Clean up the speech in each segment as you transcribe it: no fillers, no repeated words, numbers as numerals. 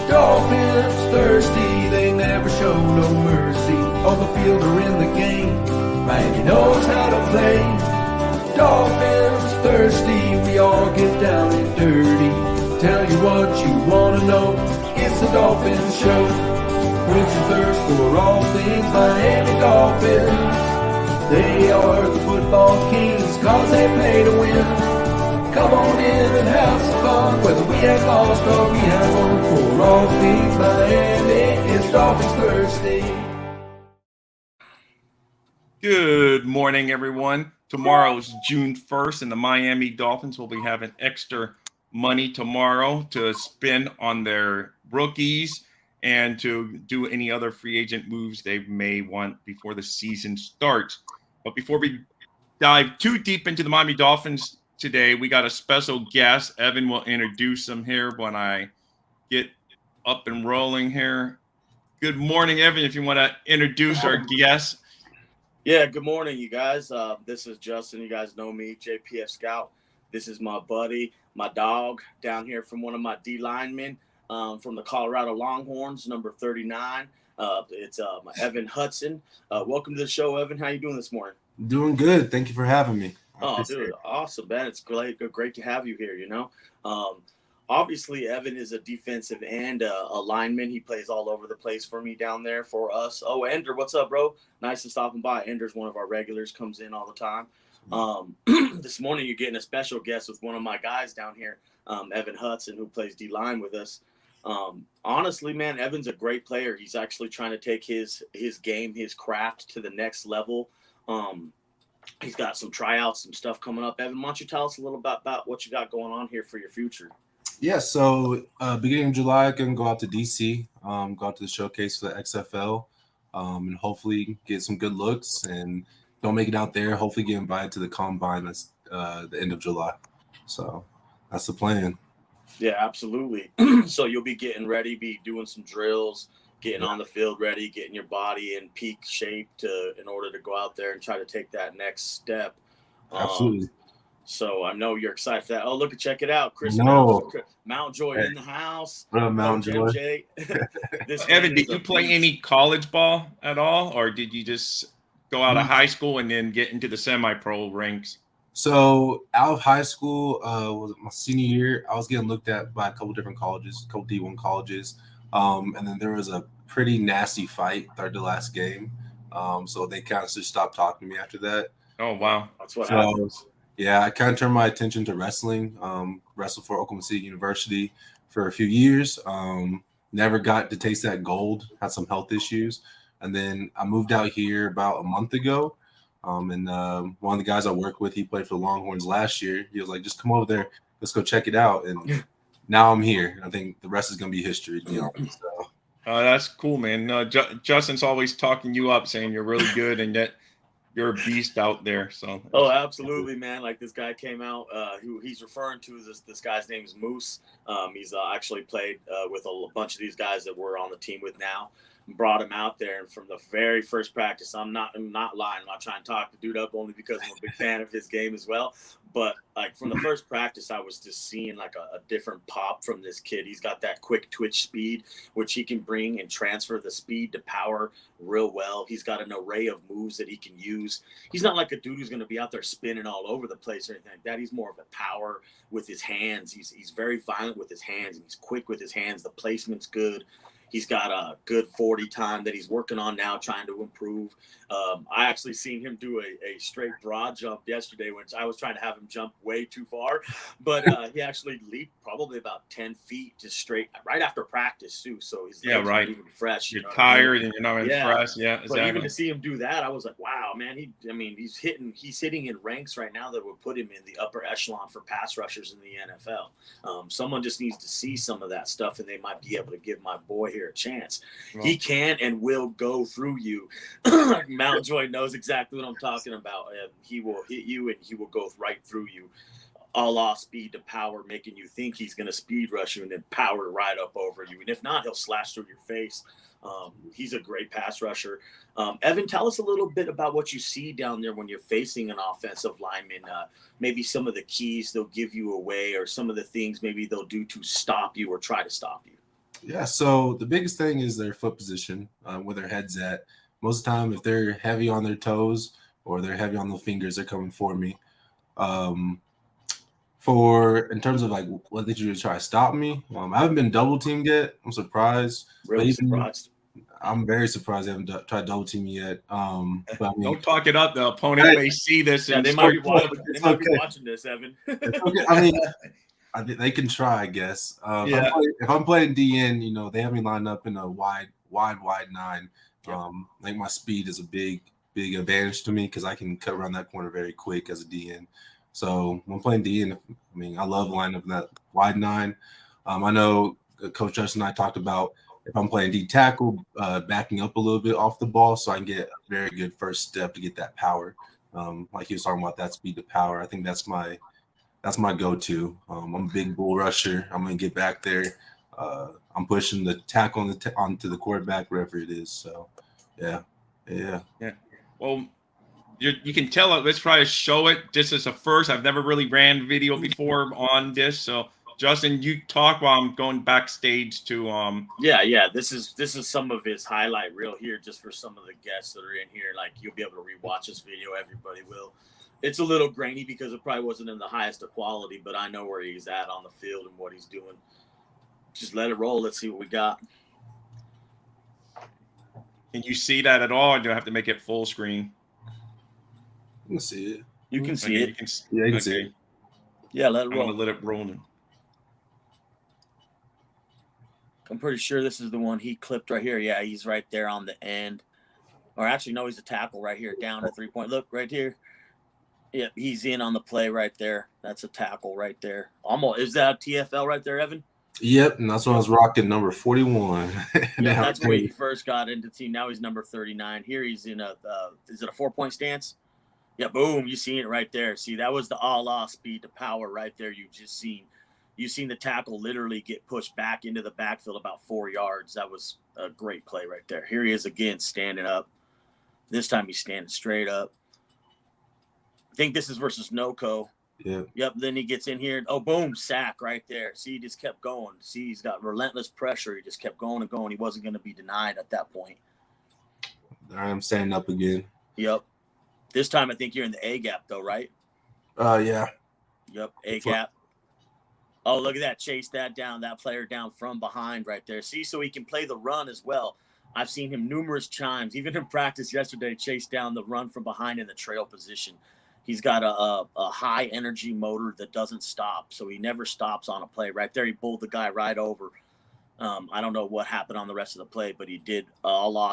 Dolphins thirsty, they never show no mercy. On the field or in the game, Miami knows how to play. Dolphins thirsty, we all get down and dirty. Tell you what you wanna know, it's the Dolphins Show. Quench your thirst for all things Miami Dolphins. They are the football kings, cause they play to win. Come on in and have some fun, whether we have lost or we have won. For all things Miami, it's Dolphins Thursday. Good morning, everyone. Tomorrow's June 1st, and the Miami Dolphins will be having extra money tomorrow to spend on their rookies and to do any other free agent moves they may want before the season starts. But before we dive too deep into the Miami Dolphins today, we got a special guest. Evan will introduce him here when I get up and rolling here. Good morning, Evan, if you want to introduce our guest. Yeah, good morning, you guys. This is Justin. You guys know me, JPF Scout. This is my buddy, my dog, down here from one of my D linemen from the Colorado Longhorns, number 39. It's Evan Hudson. Welcome to the show, Evan. How you doing this morning? Doing good. Thank you for having me. Oh, dude, awesome, man. It's great to have you here, you know. Obviously, Evan is a defensive and a lineman. He plays all over the place for me down there for us. Oh, Ender, what's up, bro? Nice to stopping by. Ender's one of our regulars, comes in all the time. This morning, you're getting a special guest with one of my guys down here, Evan Hudson, who plays D-line with us. Honestly, man, Evan's a great player. He's actually trying to take his game, his craft to the next level. He's got some tryouts, some stuff coming up. Evan, why don't you tell us a little bit about what you got going on here for your future? Yeah, so beginning of July, I'm going to go out to D.C., go out to the showcase for the XFL, and hopefully get some good looks. And don't make it out there, hopefully get invited to the Combine that's the end of July. So that's the plan. Yeah, absolutely. So you'll be getting ready, be doing some drills, getting on the field ready, getting your body in peak shape in order to go out there and try to take that next step. Absolutely. So I know you're excited for that. Oh, look, check it out. Chris Mountjoy in the house. Mountjoy. Evan, did you play any college ball at all, or did you just go out of high school and then get into the semi-pro ranks? So out of high school, was my senior year, I was getting looked at by a couple different colleges, a couple D1 colleges. And then there was a pretty nasty fight, third to last game. So they kind of just stopped talking to me after that. Oh, wow. That's what happens. Yeah, I kind of turned my attention to wrestling. Wrestled for Oklahoma City University for a few years. Never got to taste that gold. Had some health issues. And then I moved out here about a month ago. And one of the guys I work with, he played for the Longhorns last year. He was like, just come over there. Let's go check it out. And now I'm here. I think the rest is going to be history, to be honest. So. That's cool, man. Justin's always talking you up, saying you're really good and that you're a beast out there. So. Oh, absolutely, man. Like this guy came out, who he's referring to as this guy's name is Moose. He's actually played with a bunch of these guys that we're on the team with now. Brought him out there, and from the very first practice, I'm not lying. I'm not trying to talk the dude up only because I'm a big fan of his game as well. But like from the first practice, I was just seeing like a different pop from this kid. He's got that quick twitch speed, which he can bring and transfer the speed to power real well. He's got an array of moves that he can use. He's not like a dude who's going to be out there spinning all over the place or anything like that. He's more of a power with his hands. He's very violent with his hands, and he's quick with his hands. The placement's good. He's got a good 40 time that he's working on now, trying to improve. I actually seen him do a straight broad jump yesterday, which I was trying to have him jump way too far. But he actually leaped probably about 10 feet just straight right after practice, too. So his legs aren't even fresh. You're tired and you're not even fresh. Yeah, exactly. But even to see him do that, I was like, wow, man. He's hitting in ranks right now that would put him in the upper echelon for pass rushers in the NFL. Someone just needs to see some of that stuff, and they might be able to give my boy here a chance. Well, he can and will go through you. Mountjoy knows exactly what I'm talking about. He will hit you and he will go right through you. A la speed to power, making you think he's going to speed rush you and then power right up over you. And if not, he'll slash through your face. He's a great pass rusher. Evan, tell us a little bit about what you see down there when you're facing an offensive lineman. Maybe some of the keys they'll give you away, or some of the things maybe they'll do to stop you or try to stop you. Yeah, so the biggest thing is their foot position, where their head's at. Most of the time, if they're heavy on their toes or they're heavy on the fingers, they're coming for me. Um, for in terms of like what did you try to stop me? I haven't been double teamed yet. I'm surprised, but Really even surprised. I'm very surprised they haven't tried double team me yet. But I mean, Don't talk it up. The opponent may see this Yeah, and they might be start. watching. They it's might be okay. watching this, Evan. It's okay. I mean, they can try, I guess. Yeah. If I'm playing DN, they have me lined up in a wide nine. Yep. I think my speed is a big advantage to me because I can cut around that corner very quick as a DN. So when I'm playing DN, I mean, I love lining up in that wide nine. I know Coach Justin and I talked about if I'm playing D tackle, backing up a little bit off the ball so I can get a very good first step to get that power. Like he was talking about that speed to power. I think that's my go-to. I'm a big bull rusher. I'm gonna get back there. I'm pushing the tackle onto the quarterback, wherever it is. So, yeah. Well, you can tell it. Let's try to show it. This is a first. I've never really ran video before on this. So, Justin, you talk while I'm going backstage to Yeah. This is some of his highlight reel here, just for some of the guests that are in here. Like, you'll be able to rewatch this video. Everybody will. It's a little grainy because it probably wasn't in the highest of quality, but I know where he's at on the field and what he's doing. Just let it roll. Let's see what we got. Can you see that at all, or do I have to make it full screen? You can see it. You can see Okay, it. you can, Yeah, you can see it. Yeah, let it I'm roll. gonna let it roll. I'm pretty sure this is the one he clipped right here. Yeah, he's right there on the end. Or actually, no, he's a tackle right here, down at 3-point. Look, right here. Yep, he's in on the play right there. That's a tackle right there. Almost. Is that a TFL right there, Evan? Yep, and that's when I was rocking number 41. Yeah, that's when he first got into the team. Now he's number 39. Here he's in is it a 4-point stance? Yeah, boom. You seen it right there. See, that was the all-off speed to power right there. You just seen. You seen the tackle literally get pushed back into the backfield about 4 yards. That was a great play right there. Here he is again, standing up. This time he's standing straight up. I think this is versus Noco. Yep. Then he gets in here. Oh, boom, sack right there. See, he just kept going. See, he's got relentless pressure. He just kept going and going. He wasn't going to be denied at that point. I'm standing up again. Yep. This time I think you're in the A gap though, right? Yeah. Yep, A gap. Oh, look at that. Chase that player down from behind right there. See, so he can play the run as well. I've seen him numerous times, even in practice yesterday, chase down the run from behind in the trail position. He's got a high energy motor that doesn't stop, so he never stops on a play. Right there, he pulled the guy right over. I don't know what happened on the rest of the play, but he did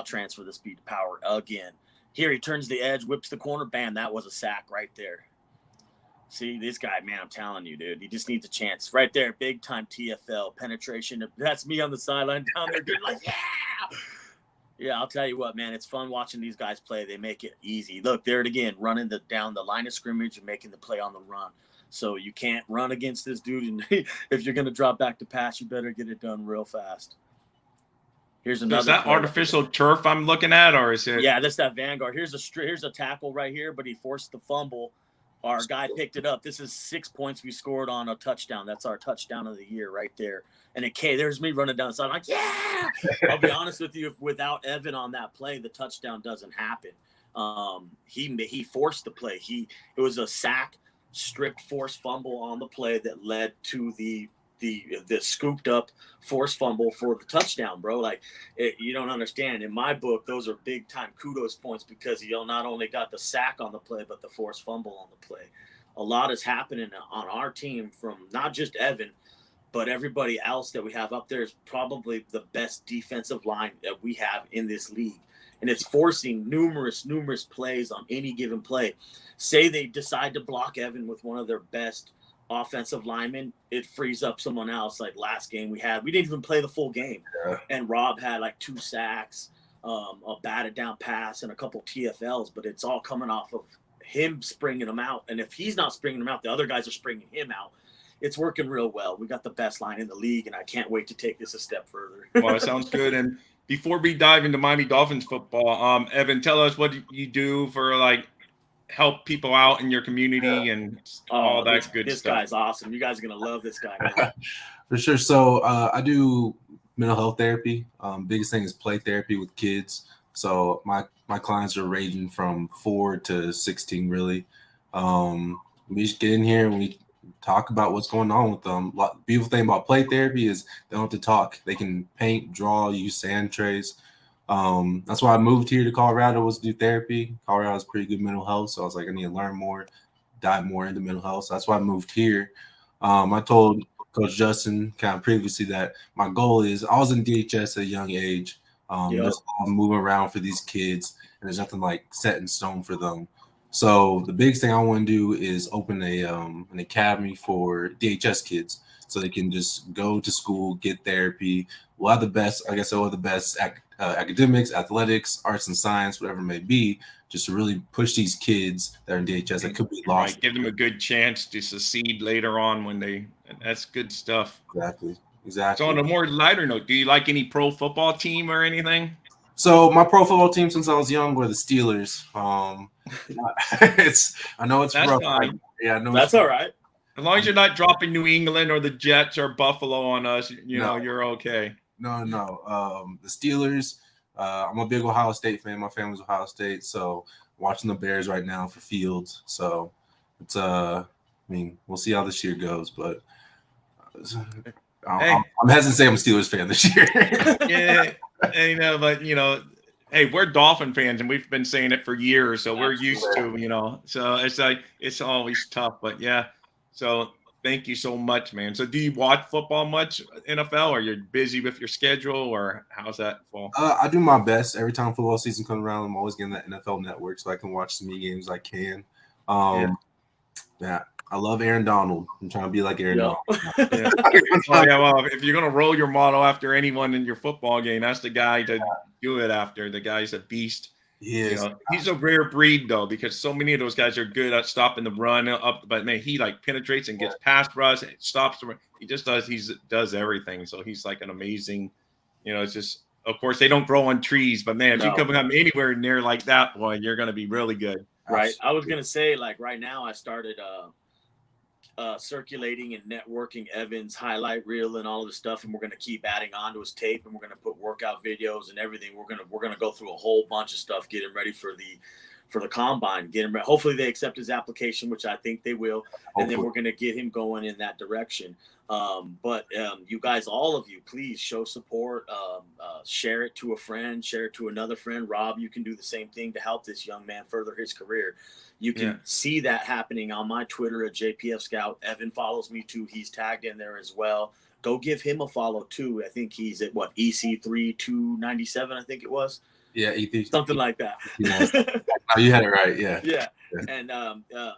transfer the speed to power again. Here he turns the edge, whips the corner, bam, that was a sack right there. See, this guy, man, I'm telling you, dude, he just needs a chance. Right there, big-time TFL penetration. That's me on the sideline down there doing like, yeah! Yeah, I'll tell you what, man, it's fun watching these guys play. They make it easy. Look, there it again, running down the line of scrimmage and making the play on the run. So you can't run against this dude. And if you're going to drop back to pass, you better get it done real fast. Here's another. Is that artificial turf I'm looking at, or is it? Yeah, that's that Vanguard. Here's a tackle right here, but he forced the fumble. Our guy picked it up. This is 6 points we scored on a touchdown. That's our touchdown of the year right there. And there's me running down the side. I'm like, yeah! I'll be honest with you, without Evan on that play, the touchdown doesn't happen. He forced the play. It was a sack, stripped forced fumble on the play that led to the scooped up forced fumble for the touchdown, bro. Like, you don't understand. In my book, those are big time kudos points because he not only got the sack on the play, but the forced fumble on the play. A lot is happening on our team from not just Evan, but everybody else that we have up there is probably the best defensive line that we have in this league. And it's forcing numerous plays on any given play. Say they decide to block Evan with one of their best offensive linemen, it frees up someone else. Like last game we didn't even play the full game. Yeah. And Rob had like 2 sacks, a batted down pass, and a couple TFLs, but it's all coming off of him springing them out. And if he's not springing them out, the other guys are springing him out. It's working real well. We got the best line in the league, and I can't wait to take this a step further. Well, it sounds good. And before we dive into Miami Dolphins football, Evan, tell us what you do for help people out in your community and all that good stuff. This guy's awesome. You guys are going to love this guy, man. For sure. So I do mental health therapy. Biggest thing is play therapy with kids. So my clients are ranging from 4 to 16, really. We just get in here and we talk about what's going on with them. Beautiful thing about play therapy is they don't have to talk. They can paint, draw, use sand trays. That's why I moved here to Colorado, was to do therapy. Colorado has pretty good mental health, so I was like, I need to learn more, dive more into mental health. So that's why I moved here. I told Coach Justin kind of previously that my goal is I was in DHS at a young age. There's a lot of moving around for these kids, and there's nothing like set in stone for them. So the biggest thing I want to do is open an academy for DHS kids, so they can just go to school, get therapy. We'll have the best, like I said, we'll have the best academics, athletics, arts and science, whatever it may be, just to really push these kids that are in DHS that could be lost. Right, give them a good chance to succeed later on when they. That's good stuff. Exactly. So on a more lighter note, do you like any pro football team or anything? So my pro football team since I was young were the Steelers. I know it's That's rough. fine. Yeah, I know That's all right. As long as you're not dropping New England or the Jets or Buffalo on us, you know, you're okay. No. The Steelers. I'm a big Ohio State fan. My family's Ohio State, so watching the Bears right now for Fields. So it's I mean, we'll see how this year goes, but I'm hesitant to say I'm a Steelers fan this year. Yeah, but hey, we're Dolphin fans, and we've been saying it for years, so we're used to, So it's like it's always tough, but yeah. So thank you so much, man. So do you watch football much, NFL, or you're busy with your schedule, or how's that fall? I do my best. Every time football season comes around, I'm always getting that NFL Network so I can watch as many games as I can. Yeah, I love Aaron Donald. I'm trying to be like Aaron Donald. Yeah. Well, if you're gonna roll your motto after anyone in your football game, that's the guy to do it after. The guy's a beast. He is. He's a rare breed though, because so many of those guys are good at stopping the run up, but man, he like penetrates and gets past rush, stops the run. He just does everything. So he's like an amazing, it's just, of course they don't grow on trees, but man, if you come anywhere near like that, boy, you're gonna be really good. Right. I was gonna say, like, right now I started circulating and networking Evan's highlight reel and all of the stuff, and we're gonna keep adding on to his tape, and we're gonna put workout videos and everything. We're gonna go through a whole bunch of stuff, get him ready for the combine, get him ready. Hopefully they accept his application, which I think they will, and then we're gonna get him going in that direction. But you guys, all of you, please show support, share it to a friend, share it to another friend. Rob, you can do the same thing to help this young man further his career. You can see that happening on my Twitter at JPF Scout. Evan follows me too. He's tagged in there as well. Go give him a follow too. I think he's at EC3297, I think it was. Yeah, something like that. Oh, you had it right. Yeah. And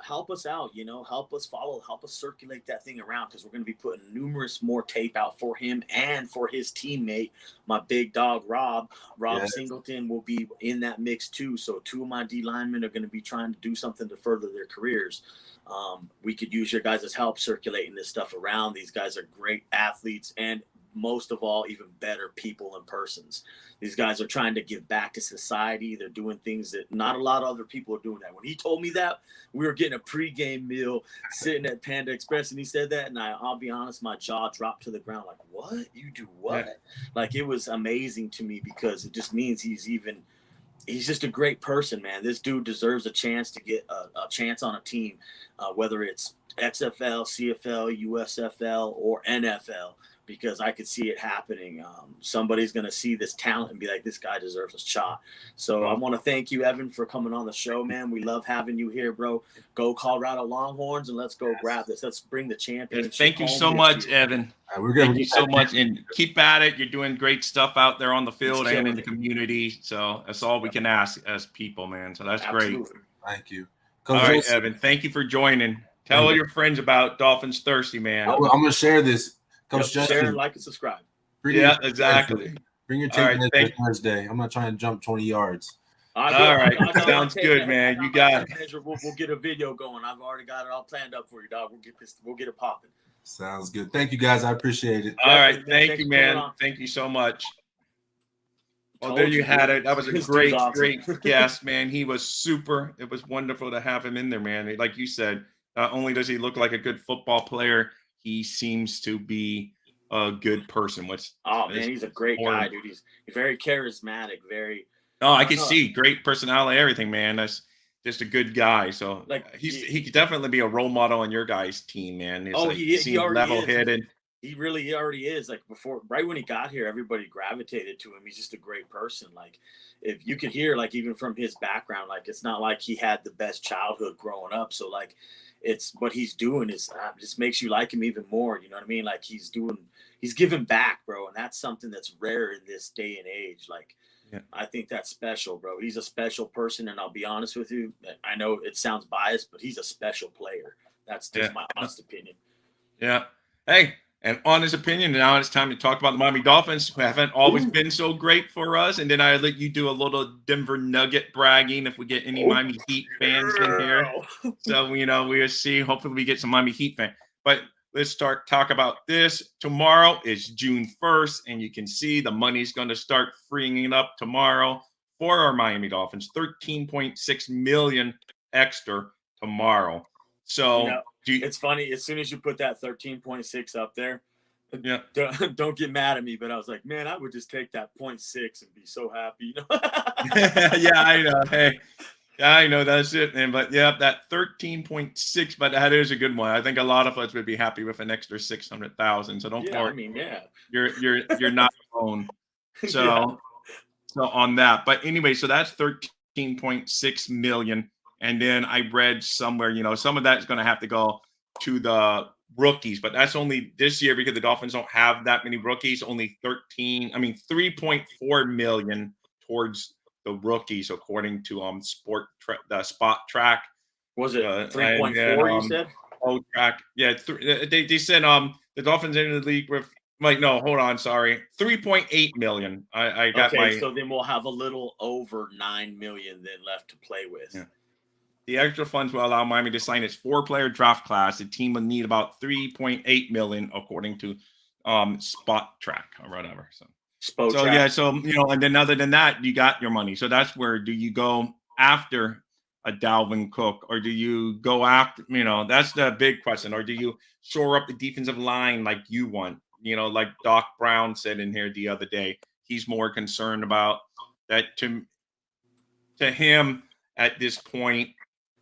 help us out, help us follow, help us circulate that thing around, because we're going to be putting numerous more tape out for him and for his teammate, my big dog Rob Singleton will be in that mix too. So 2 of my D linemen are going to be trying to do something to further their careers. We could use your guys' help circulating this stuff around. These guys are great athletes, and most of all, even better people and persons. These guys are trying to give back to society. They're doing things that not a lot of other people are doing. That when he told me that, we were getting a pregame meal sitting at Panda Express, and he said that, and I'll be honest, my jaw dropped to the ground. Like, what? You do what? Yeah. Like, it was amazing to me, because it just means he's just a great person, man. This dude deserves a chance to get a chance on a team, whether it's XFL, CFL, USFL, or NFL. Because I could see it happening. Somebody's going to see this talent and be like, this guy deserves a shot. So I want to thank you, Evan, for coming on the show, man. We love having you here, bro. Go Colorado Longhorns, and let's go grab this. Let's bring the championship. Thank you so much, Evan. Thank you so much, and keep at it. You're doing great stuff out there on the field and in the community. So that's all we can ask as people, man. So that's great. Thank you. All right, Evan. Thank you for joining. Tell all your friends about Dolphins Thirsty, man. I'm going to share this. Coach Justin, share, like, and subscribe. Exactly. Bring your tape in Thursday. I'm not trying to jump 20 yards. All right. Sounds good, man. You got it. We'll get a video going. I've already got it all planned up for you, dog. We'll get it popping. Sounds good. Thank you, guys. I appreciate it. All right. Thank you, man. Thank you so much. Well, there you had it. That was a great guest, man. He was super. It was wonderful to have him in there, man. Like you said, not only does he look like a good football player, he seems to be a good person. What's Oh man, he's a great guy, dude. He's very charismatic, very. Oh, I I don't can know, see great personality, everything, man. That's just a good guy. So like he could definitely be a role model on your guys' team, man. It's oh, like he seems already level is. headed. He already is. Like before, right when he got here, everybody gravitated to him. He's just a great person. Like if you could hear, like even from his background, like it's not like he had the best childhood growing up. So like, it's what he's doing is just makes you like him even more. You know what I mean? Like he's giving back, bro, and that's something that's rare in this day and age. Like Yeah. I think that's special, bro. He's a special person, and I'll be honest with you. I know it sounds biased, but he's a special player. That's just Yeah. my honest opinion. Yeah. Hey, and on his opinion, now it's time to talk about the Miami Dolphins, who haven't always been so great for us. And then I let you do a little Denver Nugget bragging if we get any Miami Heat fans in here. So, we'll see. Hopefully we get some Miami Heat fans. But let's talk about this. Tomorrow is June 1st, and you can see the money's going to start freeing up tomorrow for our Miami Dolphins. 13.6 million extra tomorrow. So it's funny. As soon as you put that 13.6 up there, yeah, don't get mad at me, but I was like, man, I would just take that 0.6 and be so happy. Yeah, I know. Hey, yeah, I know that's it, man. But yeah, that 13.6, but that is a good one. I think a lot of us would be happy with an extra 600,000. So don't worry. I mean, yeah, you're not alone. So yeah. so on that. But anyway, so that's 13.6 million. And then I read somewhere, some of that's going to have to go to the rookies, but that's only this year because the Dolphins don't have that many rookies. Only 3.4 million towards the rookies, according to the Spot Track. Was it 3.4? You said? Oh, track. Yeah, they said the Dolphins in the league with. Like, no, hold on, sorry. 3.8 million. I got so then we'll have a little over 9 million then left to play with. Yeah. The extra funds will allow Miami to sign its 4-player draft class. The team will need about 3.8 million, according to Spot Track or whatever. Yeah, and then other than that, you got your money. So that's where do you go after a Dalvin Cook, or do you go after, that's the big question, or do you shore up the defensive line like you want? Like Doc Brown said in here the other day, he's more concerned about that. To him, at this point,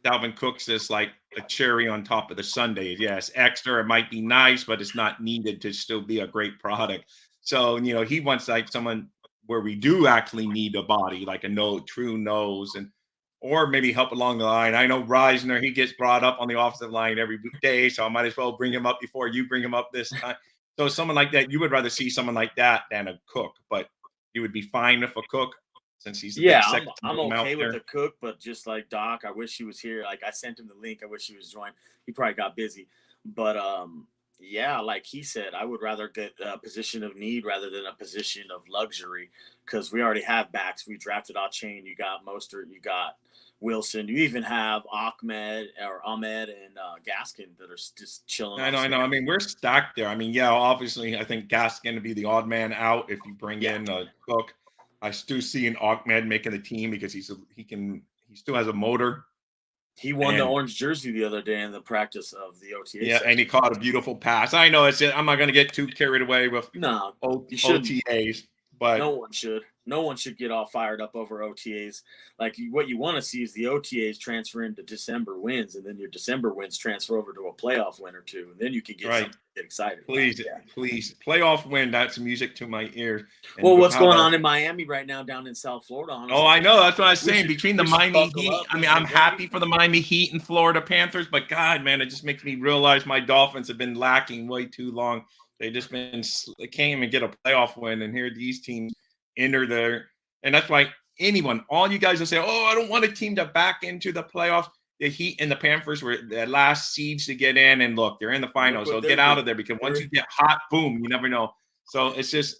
Dalvin Cook's just like a cherry on top of the sundae. Yes, extra, it might be nice, but it's not needed to still be a great product. So, he wants like someone where we do actually need a body, like a true nose, or maybe help along the line. I know Reisner, he gets brought up on the offensive line every day, so I might as well bring him up before you bring him up this time. So someone like that, you would rather see someone like that than a Cook, but you would be fine with a Cook since he's I'm okay with the Cook, but just like Doc, I wish he was here. Like I sent him the link. I wish he was joined. He probably got busy, but yeah, like he said, I would rather get a position of need rather than a position of luxury because we already have backs. We drafted Chain. You got Mostert. You got Wilson. You even have Ahmed and Gaskin that are just chilling. I know. I mean, we're stacked there. I mean, yeah, obviously, I think Gaskin going to be the odd man out if you bring in a Cook. I still see an Ahmed making the team because he still has a motor. He won the orange jersey the other day in the practice of the OTA. Yeah, and he caught a beautiful pass. I know I'm not going to get too carried away with OTAs, but no one should. No one should get all fired up over OTAs. Like what you want to see is the OTAs transfer into December wins, and then your December wins transfer over to a playoff win or two, and then you can get excited. Please, playoff win. That's music to my ears. And well, what's going on in Miami right now, down in South Florida? Honestly, I know. That's what I was saying. Between the Miami Heat, I mean, I'm happy for the Miami Heat and Florida Panthers, but God, man, it just makes me realize my Dolphins have been lacking way too long. They can't even get a playoff win, and here these teams enter there, and that's why all you guys will say, "Oh, I don't want a team to back into the playoffs." The Heat and the Panthers were the last seeds to get in, and look, they're in the finals. So get out of there because once you get hot, boom, you never know. So it's just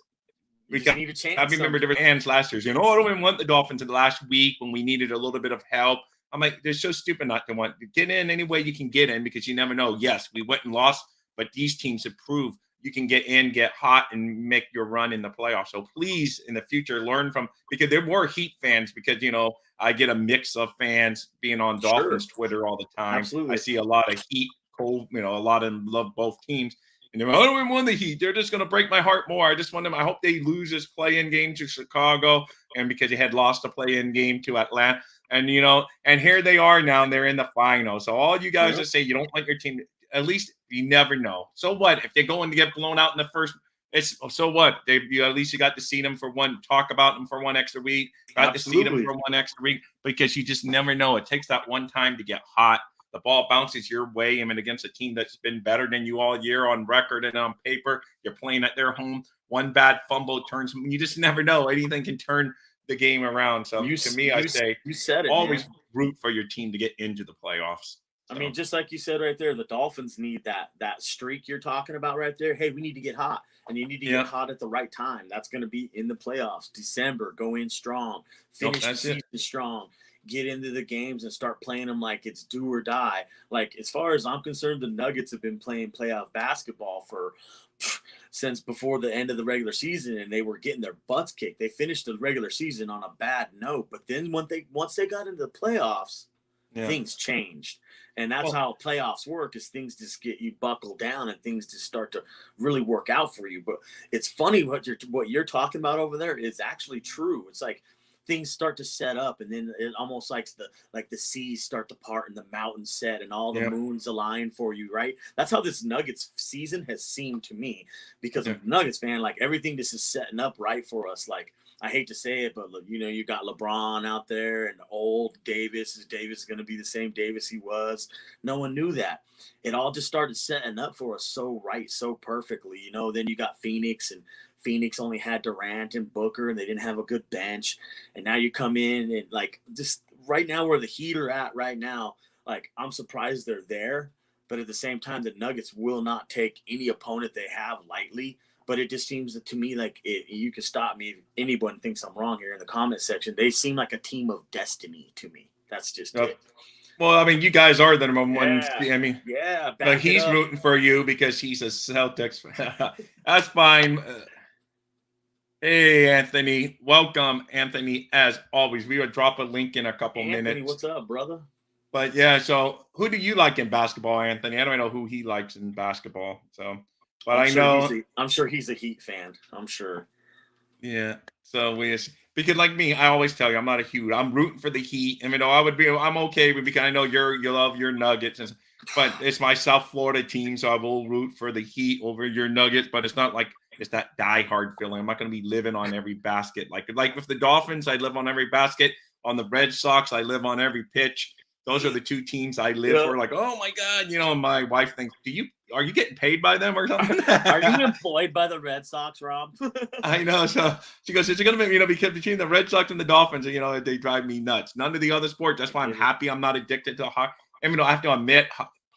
need a chance. I remember different hands last year. I don't even want the Dolphins in the last week when we needed a little bit of help. I'm like, they're so stupid not to want to get in any way you can get in because you never know. Yes, we went and lost, but these teams have proved you can get in, get hot, and make your run in the playoffs. So please, in the future, learn from because they're more Heat fans because I get a mix of fans being on Dolphins Twitter all the time. Absolutely. I see a lot of Heat, a lot of them love both teams. And they're, oh, we won the Heat. They're just going to break my heart more. I just want them. I hope they lose this play-in game to Chicago, and because they had lost a play-in game to Atlanta. And, and here they are now, and they're in the final. So all you guys that say you don't like your team, at least you never know. So what? If they're going to get blown out in the first, so what? At least you got to see them for talk about them for one extra week. Got to see them for one extra week, because you just never know. It takes that one time to get hot. The ball bounces your way. I mean, against a team that's been better than you all year on record and on paper. You're playing at their home. One bad fumble turns. You just never know. Anything can turn the game around. So to me, I say you said it, always man. root for your team to get into the playoffs. I mean, just like you said right there, the Dolphins need that streak you're talking about right there. Hey, we need to get hot, and you need to get hot at the right time. That's going to be in the playoffs. December, go in strong, finish the season strong, get into the games and start playing them like it's do or die. Like, as far as I'm concerned, the Nuggets have been playing playoff basketball since before the end of the regular season, and they were getting their butts kicked. They finished the regular season on a bad note, but then once they got into the playoffs, things changed. And that's how playoffs work, is things just get you buckle down and things just start to really work out for you. But it's funny what you're talking about over there is actually true. It's like things start to set up, and then it almost like the seas start to part and the mountains set and all the moons align for you, right? That's how this Nuggets season has seemed to me, because I'm a Nuggets fan. Like, everything just is setting up right for us. Like, I hate to say it, but you got LeBron out there, and old Davis. Is Davis going to be the same Davis he was? No one knew that. It all just started setting up for us so perfectly. Then you got Phoenix, and Phoenix only had Durant and Booker, and they didn't have a good bench. And now you come in and, like, just right now where the Heat are at right now, like, I'm surprised they're there. But at the same time, the Nuggets will not take any opponent they have lightly. But it just seems to me like you can stop me if anyone thinks I'm wrong here in the comment section. They seem like a team of destiny to me. That's just it. Well, I mean, you guys are the number one. I mean, but he's rooting for you because he's a Celtics. That's fine. Hey, Anthony. Welcome, Anthony, as always. We will drop a link in a couple minutes. What's up, brother? But, yeah, so who do you like in basketball, Anthony? I don't know who he likes in basketball, so... But I'm sure he's a Heat fan. I'm sure. Yeah. So because like me, I always tell you, I'm not a huge. I'm rooting for the Heat. I mean, I'm okay with, because I know you love your Nuggets, but it's my South Florida team, so I will root for the Heat over your Nuggets. But it's not like it's that diehard feeling. I'm not going to be living on every basket. Like with the Dolphins, I live on every basket. On the Red Sox, I live on every pitch. Those are the two teams I live for. Like, oh my God, my wife thinks, are you getting paid by them or something? Are you employed by the Red Sox, Rob? I know. So she goes, it's going to be, because between the Red Sox and the Dolphins, they drive me nuts. None of the other sports. That's why I'm happy I'm not addicted to hockey. I mean, I have to admit,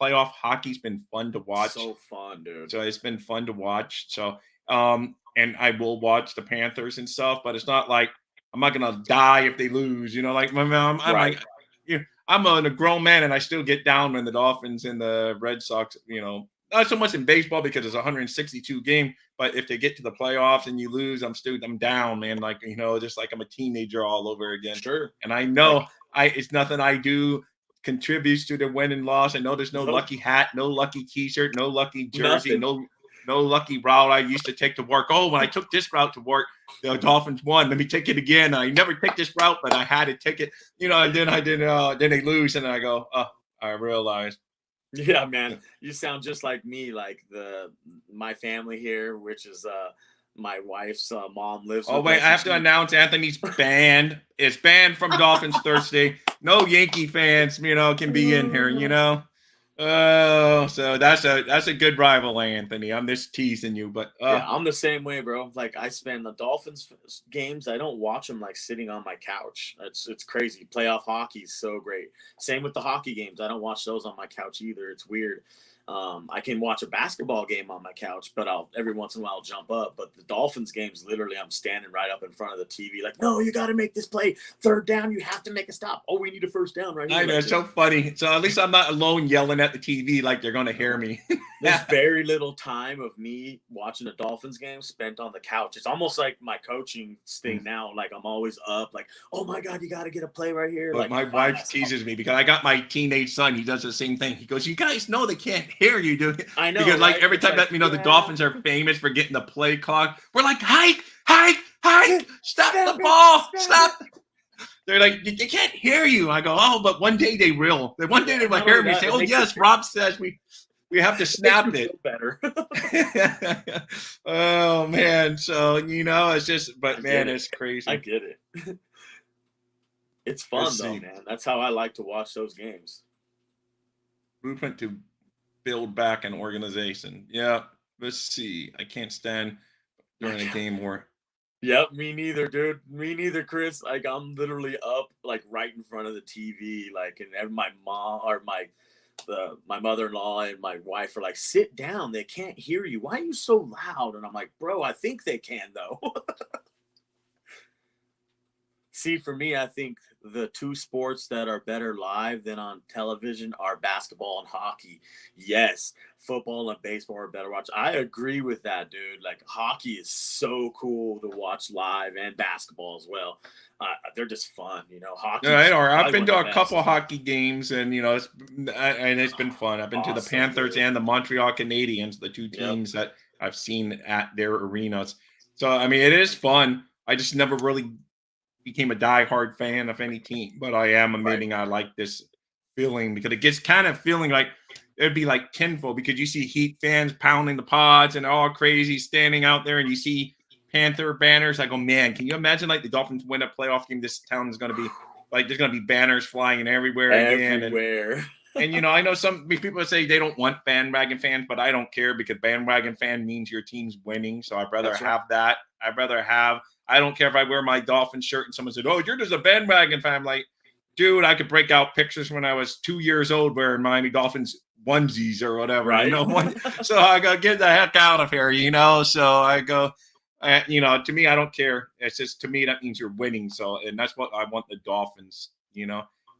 playoff hockey's been fun to watch. So fun, dude. So it's been fun to watch. So, and I will watch the Panthers and stuff, but it's not like I'm not going to die if they lose. Like my mom, I'm like, I'm a grown man, and I still get down when the Dolphins and the Red Sox, not so much in baseball because it's a 162 game, but if they get to the playoffs and you lose, I'm down, man. Like, just like I'm a teenager all over again. Sure. And I know it's nothing I do contributes to the win and loss. I know there's no lucky hat, no lucky t-shirt, no lucky jersey, no lucky route I used to take to work. Oh, when I took this route to work, the Dolphins won. Let me take it again. I never take this route, but I had to take it. And then I did. Then they lose, and I go, oh, I realized. Yeah, man, you sound just like me. Like my family here, which is my wife's mom lives. Oh wait, I have to announce Anthony's banned. It's banned from Dolphins Thursday. No Yankee fans, can be in here. Oh, so that's a good rival, Anthony. I'm just teasing you, but yeah, I'm the same way, bro. Like, I spend the Dolphins games, I don't watch them like sitting on my couch. It's crazy. Playoff hockey is so great. Same with the hockey games. I don't watch those on my couch either. It's weird. I can watch a basketball game on my couch, but every once in a while I'll jump up. But the Dolphins games, literally, I'm standing right up in front of the TV, like, no, you got to make this play. Third down, you have to make a stop. Oh, we need a first down right here. I know, it's so funny. So at least I'm not alone yelling at the TV like they're going to hear me. There's very little time of me watching a Dolphins game spent on the couch. It's almost like my coaching thing now. Like, I'm always up, like, oh my God, you got to get a play right here. But like, my wife teases me because I got my teenage son. He does the same thing. He goes, you guys know they can't hear you, dude. I know, Because like right? every It's time like, that the yeah. Dolphins are famous for getting the play clock, we're like, hike, stop the Snap it, ball, snap stop. They're like, they can't hear you. I go, oh, but one day they will. One day they will not hear only me that, say, it oh makes yes, Rob says we have to makes snap you it. feel better. Oh man, so it's just, but man, it's I crazy. get it. It's fun Let's though, see. man. That's how I like to watch those games. Movement to build back an organization. Yeah. Let's see. I can't stand during a game where. Yep, me neither, dude. Me neither, Chris. Like I'm literally up, like right in front of the TV, like, and my mom or my mother-in-law and my wife are like, "Sit down. They can't hear you. Why are you so loud?" And I'm like, "Bro, I think they can though." See, for me, I think the two sports that are better live than on television are basketball and hockey. Yes, football and baseball are better watch. I agree with that, dude. Like hockey is so cool to watch live, and basketball as well. They're just fun, Hockey. Yeah, I know. I've Probably been one to of a the couple best. hockey games, and it's been fun. I've been to the Awesome, Panthers dude. and the Montreal Canadiens, the two Yep. teams that I've seen at their arenas. So I mean, it is fun. I just never really became a diehard fan of any team, but I am Right. admitting I like this feeling because it gets kind of feeling like it'd be like tenfold because you see Heat fans pounding the pods and they're all crazy standing out there, and you see Panther banners. I go, man, can you imagine like the Dolphins win a playoff game? This town is going to be like there's going to be banners flying everywhere again, Everywhere. and I know some people say they don't want bandwagon fans, but I don't care because bandwagon fan means your team's winning. So I'd rather That's right. have that. I don't care if I wear my Dolphin shirt and someone said, "Oh, you're just a bandwagon fan." I'm like, dude, I could break out pictures when I was 2 years old wearing Miami Dolphins onesies or whatever, Right. So I go, get the heck out of here, So I go, to me, I don't care. It's just, to me, that means you're winning. So, and that's what I want the Dolphins,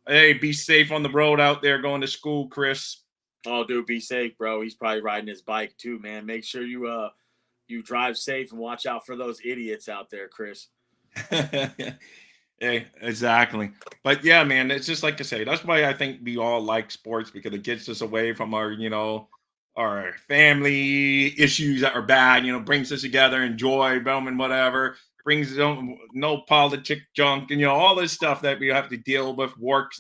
Hey, be safe on the road out there going to school, Chris. Oh, dude, be safe, bro. He's probably riding his bike too, man. Make sure you drive safe and watch out for those idiots out there, Chris. Yeah, exactly. But yeah, man, it's just like I say, that's why I think we all like sports because it gets us away from our family issues that are bad, brings us together, enjoy, boom, and whatever, brings no politic junk and all this stuff that we have to deal with, work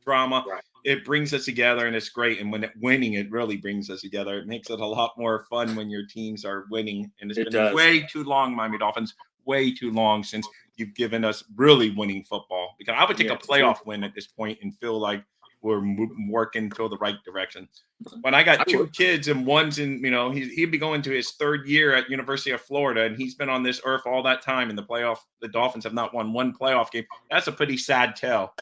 drama. Right. It brings us together and it's great. And when winning, it really brings us together. It makes it a lot more fun when your teams are winning. And it's been way too long, Miami Dolphins, way too long since you've given us really winning football. Because I would take a playoff win at this point and feel like we're working toward the right direction. When I got two kids and one's in, he'd be going to his third year at University of Florida, and he's been on this earth all that time. And the Dolphins have not won one playoff game. That's a pretty sad tale.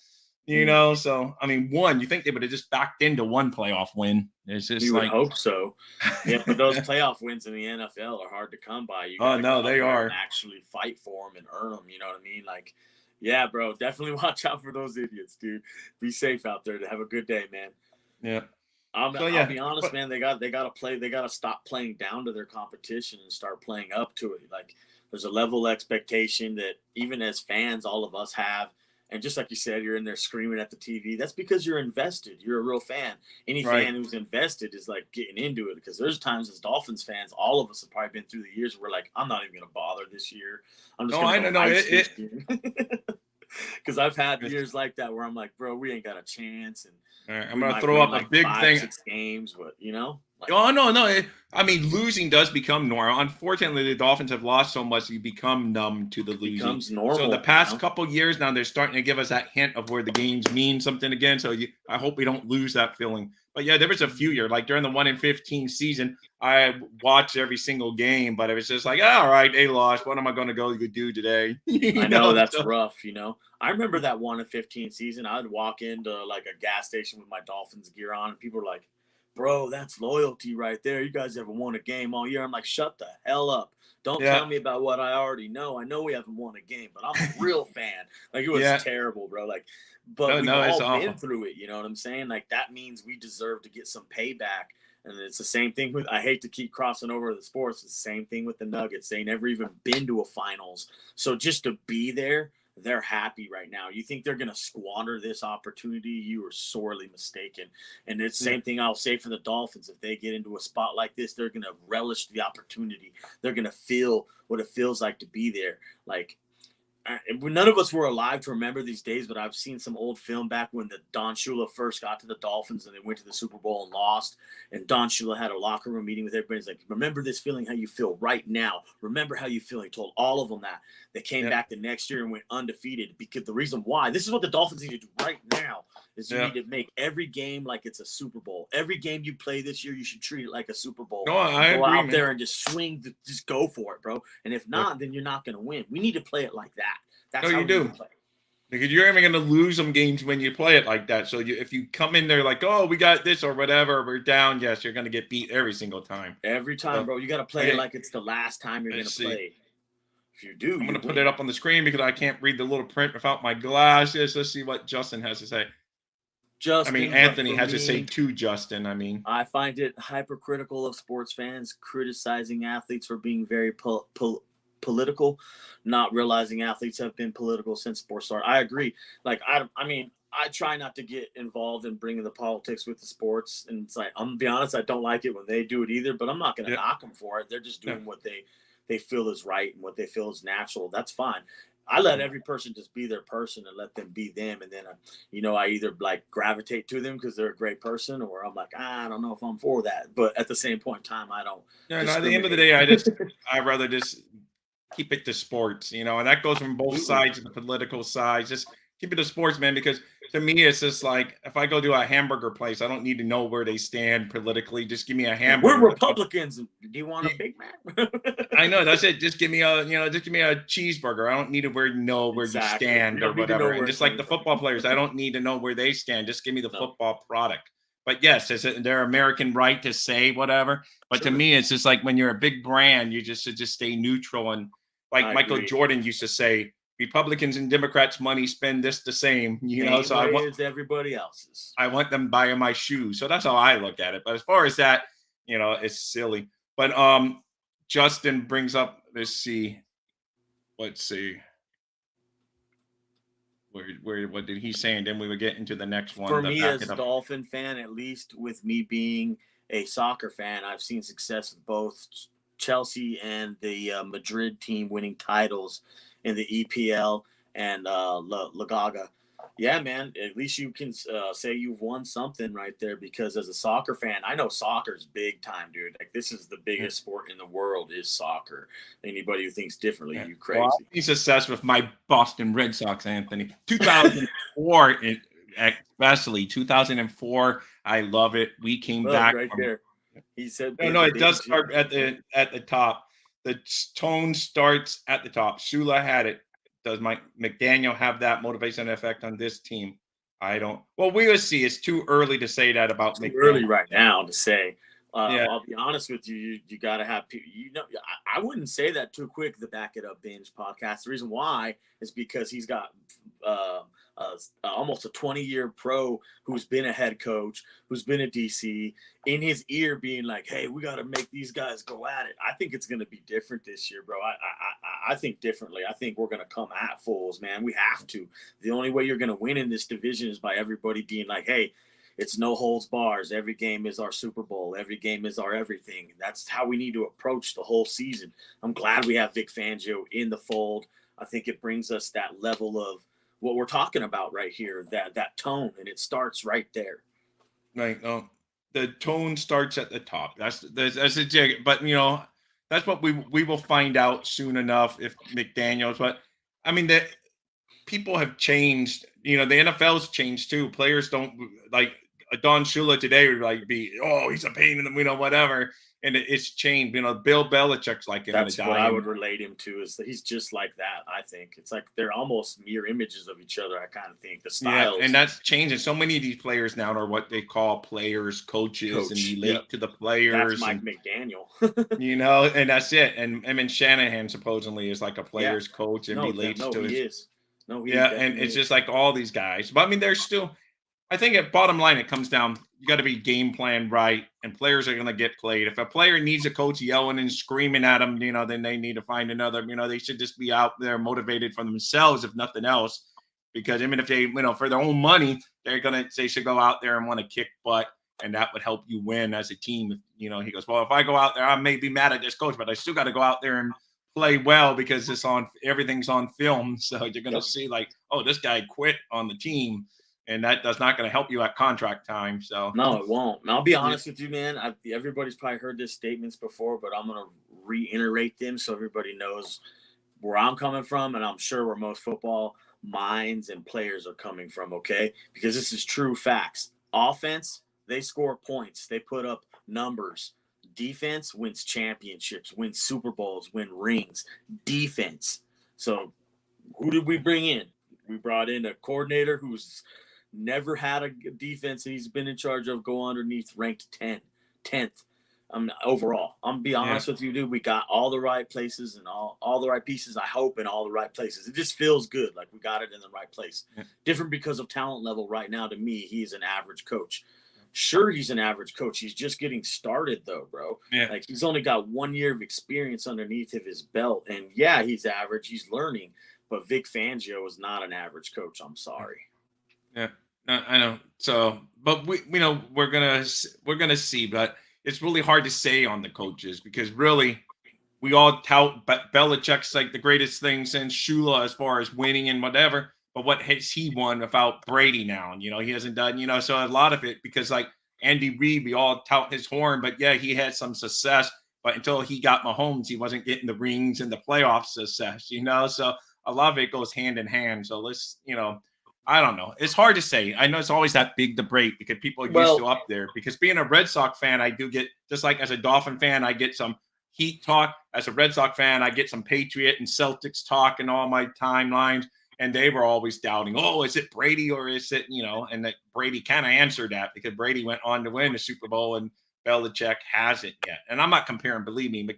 So I mean, you think they would have just backed into one playoff win? It's just you would hope so. Yeah, but those playoff wins in the NFL are hard to come by. You gotta go they are. and actually fight for them and earn them. You know what I mean? Like, yeah, bro, definitely watch out for those idiots, dude. Be safe out there. Have a good day, man. Yeah. I'll be honest, man. They got to stop playing down to their competition and start playing up to it. Like, there's a level of expectation that even as fans, all of us have. And just like you said, you're in there screaming at the TV. That's because you're invested. You're a real fan. Any fan who's invested is like getting into it, because there's times as Dolphins fans, all of us have probably been through the years where we're like, I'm not even going to bother this year. I'm just going to go ice this year. Because I've had years like that where I'm like, bro, we ain't got a chance. And I'm going to throw up a big thing. 6 games, but Like, no. I mean, losing does become normal. Unfortunately, the Dolphins have lost so much, you become numb to the losing. Becomes normal. So the past couple years now, they're starting to give us that hint of where the games mean something again. So I hope we don't lose that feeling. But yeah, there was a few years, like during the 1-15 season, I watched every single game, but it was just like, all right, they lost. What am I going to go do today? I know that's rough. I remember that 1-15 season. I'd walk into like a gas station with my Dolphins gear on, and people were like, bro, that's loyalty right there. You guys haven't won a game all year. I'm like, shut the hell up. Don't tell me about what I already know. I know we haven't won a game, but I'm a real fan. Like, it was terrible, bro. Like, but we've all been through it. You know what I'm saying? Like, that means we deserve to get some payback. And it's the same thing with, I hate to keep crossing over the sports. It's the same thing with the Nuggets. They never even been to a finals. So just to be there, they're happy right now. You think they're going to squander this opportunity? You are sorely mistaken. And it's the same thing I'll say for the Dolphins. If they get into a spot like this, they're going to relish the opportunity. They're going to feel what it feels like to be there. Like, none of us were alive to remember these days, but I've seen some old film back when the Don Shula first got to the Dolphins and they went to the Super Bowl and lost. And Don Shula had a locker room meeting with everybody. He's like, remember this feeling, how you feel right now. Remember how you feel. He told all of them that. They came back the next year and went undefeated, because the reason why, this is what the Dolphins need to do right now, is you need to make every game like it's a Super Bowl. Every game you play this year, you should treat it like a Super Bowl. No, I agree, out man. there and just swing, just go for it, bro. And if not, then you're not going to win. We need to play it like that. That's how you do. Play. Because you're even going to lose some games when you play it like that. So if you come in there like, oh, we got this or whatever, we're down, yes, you're going to get beat every single time. Every time, bro. You got to play it like it's the last time you're going to play. If you do, I'm going to put it up on the screen because I can't read the little print without my glasses. Let's see what Justin has to say. Anthony has to say to Justin. I find it hypercritical of sports fans criticizing athletes for being very political, not realizing athletes have been political since sports started. I agree. Like, I try not to get involved in bringing the politics with the sports. And it's like, I'm going to be honest, I don't like it when they do it either, but I'm not going to knock them for it. They're just doing what they feel is right and what they feel is natural. That's fine. I let every person just be their person and let them be them. And then, I either like gravitate to them because they're a great person, or I'm like, I don't know if I'm for that. But at the same point in time, I don't. Yeah, no, at the end of the day, I'd rather just keep it to sports, and that goes from both sides of the political side. Just keep it to sports, man, because to me, it's just like, if I go to a hamburger place, I don't need to know where they stand politically. Just give me a hamburger. We're Republicans. Do you want a Big Mac? I know, that's it. Just give me a cheeseburger. I don't need to where you stand or whatever. And just like the football players, I don't need to know where they stand. Just give me the football product. But yes, it's their American right to say whatever. But to me, it's just like, when you're a big brand, you just should just stay neutral. And like Michael Jordan used to say, Republicans and Democrats' money spend this the same, so I want everybody else's. I want them buying my shoes. So that's how I look at it. But as far as that, it's silly. But Justin brings up, let's see. What did he say? And then we would get into the next one. For me, as a Dolphin fan, at least with me being a soccer fan, I've seen success with both Chelsea and the Madrid team winning titles in the EPL and La Liga. Yeah, man, at least you can say you've won something right there, because as a soccer fan, I know soccer's big time, dude. Like, this is the biggest sport in the world is soccer. Anybody who thinks differently, you crazy. Well, he's obsessed with my Boston Red Sox, Anthony. 2004, especially 2004. I love it. We came back right there. He said, no, it does start at the top. The tone starts at the top. Shula had it. Does Mike McDaniel have that motivation effect on this team? I don't. Well, we will see. It's too early to say that about McDaniel. Early right now to say. I'll be honest with you. You got to have people. I wouldn't say that too quick. The Back It Up Binge podcast. The reason why is because he's got almost a 20-year pro who's been a head coach, who's been a DC, in his ear being like, hey, we got to make these guys go at it. I think it's going to be different this year, bro. I think differently. I think we're going to come at fools, man. We have to. The only way you're going to win in this division is by everybody being like, hey, it's no holds bars. Every game is our Super Bowl. Every game is our everything. That's how we need to approach the whole season. I'm glad we have Vic Fangio in the fold. I think it brings us that level of what we're talking about right here, that tone, and it starts right there. Right. The tone starts at the top. That's a jig. But that's what we will find out soon enough if McDaniels. But the people have changed. The NFL's changed too. Players don't like Don Shula today would be, oh, he's a pain in the whatever. And it's changed. Bill Belichick's like it. That's what I would relate him to, is that he's just like that. I think it's like they're almost mirror images of each other. I kind of think the styles. Yeah, and that's changing. So many of these players now are what they call players, coaches, and relate to the players. That's Mike McDaniel. And that's it. And Shanahan supposedly is like a player's coach and relates to he his. Is. No, he and it's just like all these guys. But there's still. I think at bottom line, it comes down, you got to be game plan right, and players are going to get played. If a player needs a coach yelling and screaming at them, then they need to find another, they should just be out there motivated for themselves, if nothing else, because even if they, for their own money, they should go out there and want to kick butt, and that would help you win as a team. He goes, well, if I go out there, I may be mad at this coach, but I still got to go out there and play well because everything's on film. So you're going to see like, oh, this guy quit on the team. And that's not going to help you at contract time. So no, it won't. And I'll be honest with you, man. Everybody's probably heard these statements before, but I'm going to reiterate them so everybody knows where I'm coming from, and I'm sure where most football minds and players are coming from. Okay, because this is true facts. Offense, they score points, they put up numbers. Defense wins championships, wins Super Bowls, win rings. Defense. So who did we bring in? We brought in a coordinator who's never had a defense he's been in charge of go underneath ranked 10th overall. I'm gonna be honest with you, dude. We got all the right places and all the right pieces, I hope, in all the right places. It just feels good, like we got it in the right place. Different because of talent level right now. To me, he's an average coach. Sure, he's an average coach. He's just getting started, though, bro. Like, he's only got 1 year of experience underneath of his belt. And, yeah, he's average. He's learning. But Vic Fangio is not an average coach. I'm sorry. Yeah, I know. So, but we're gonna see. But it's really hard to say on the coaches because really we all tout Belichick's like the greatest thing since Shula as far as winning and whatever. But what has he won without Brady now? And, he hasn't done, so a lot of it, because like Andy Reid, we all tout his horn, but yeah, he had some success, but until he got Mahomes, he wasn't getting the rings and the playoff success, so a lot of it goes hand in hand. So let's, I don't know. It's hard to say. I know it's always that big debate because people are used to up there, because being a Red Sox fan, I do get, just like as a Dolphin fan, I get some Heat talk. As a Red Sox fan, I get some Patriot and Celtics talk in all my timelines. And they were always doubting, oh, is it Brady or is it, and that Brady kind of answered that because Brady went on to win the Super Bowl and Belichick hasn't yet. And I'm not comparing, believe me,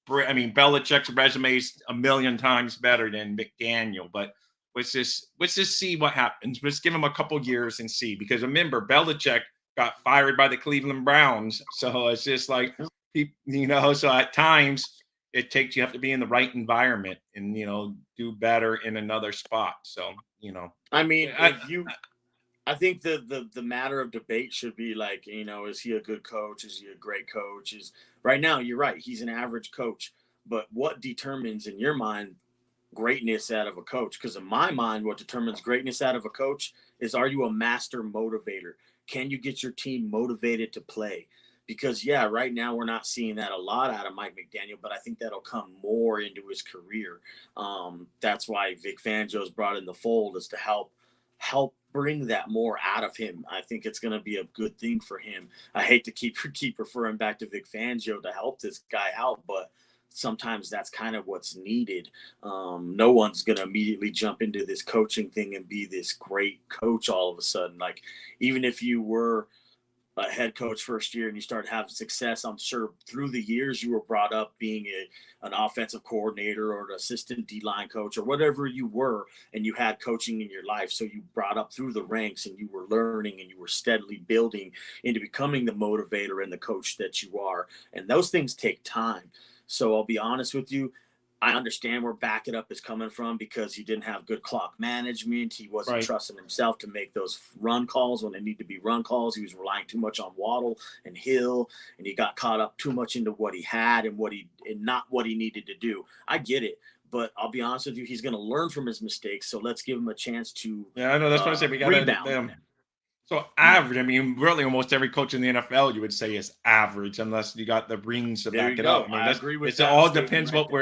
Belichick's resume is a million times better than McDaniel, but let's just see what happens. Let's give him a couple years and see, because remember, Belichick got fired by the Cleveland Browns. So it's just like, so at times, you have to be in the right environment and, do better in another spot. So, I think the matter of debate should be like, is he a good coach? Is he a great coach? Right now, you're right. He's an average coach, but what determines in your mind greatness out of a coach? Because in my mind, what determines greatness out of a coach is, are you a master motivator? Can you get your team motivated to play? Because, yeah, right now we're not seeing that a lot out of Mike McDaniel, but I think that'll come more into his career. That's why Vic Fangio's brought in the fold, is to help bring that more out of him. I think it's going to be a good thing for him. I hate to keep referring back to Vic Fangio to help this guy out, but sometimes that's kind of what's needed. No one's going to immediately jump into this coaching thing and be this great coach all of a sudden. Like, even if you were a head coach first year and you started having success, I'm sure through the years you were brought up being an offensive coordinator or an assistant D-line coach or whatever you were, and you had coaching in your life. So you brought up through the ranks and you were learning and you were steadily building into becoming the motivator and the coach that you are. And those things take time. So I'll be honest with you, I understand where Back It Up is coming from, because he didn't have good clock management. He wasn't trusting himself to make those run calls when they need to be run calls. He was relying too much on Waddle and Hill, and he got caught up too much into what he had and not what he needed to do. I get it, but I'll be honest with you, he's going to learn from his mistakes. So let's give him a chance to I know, that's what I said. We got to So average, really almost every coach in the NFL you would say is average, unless you got the rings to back it up. I agree with that. It all depends what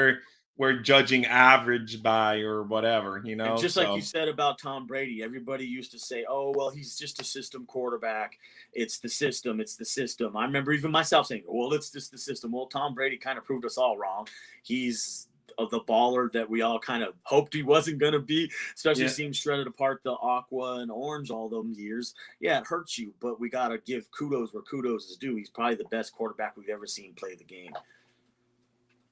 we're judging average by or whatever, And just like you said about Tom Brady, everybody used to say, oh, well, he's just a system quarterback. It's the system. I remember even myself saying, well, it's just the system. Well, Tom Brady kind of proved us all wrong. He's the baller that we all kind of hoped he wasn't going to be, especially seeing shredded apart the aqua and orange all those years. Yeah, it hurts you, but we got to give kudos where kudos is due. He's probably the best quarterback we've ever seen play the game.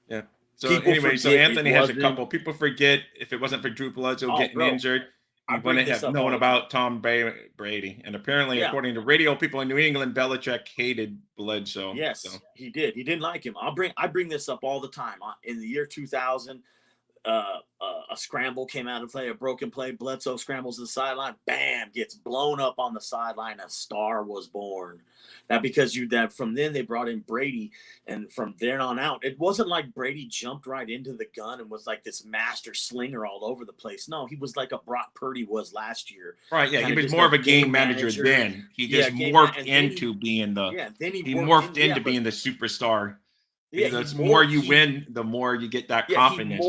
Yeah. So anyway, so Anthony has a couple. People forget, if it wasn't for Drew Bledsoe getting injured, he wouldn't have known about Tom Brady. And apparently, according to radio people in New England, Belichick hated Bledsoe. Yes, so. he did. He didn't like him. I bring this up all the time. In the year 2000, a scramble came out of play, a broken play. Bledsoe scrambles to the sideline, bam, gets blown up on the sideline. A star was born. That because from then they brought in Brady, and from then on out, it wasn't like Brady jumped right into the gun and was like this master slinger all over the place. No, he was like a Brock Purdy was last year. Right? Yeah, he was more of a game manager then. He just morphed into being the. Yeah, then he morphed into being the superstar. Yeah, the more you win, the more you get that confidence.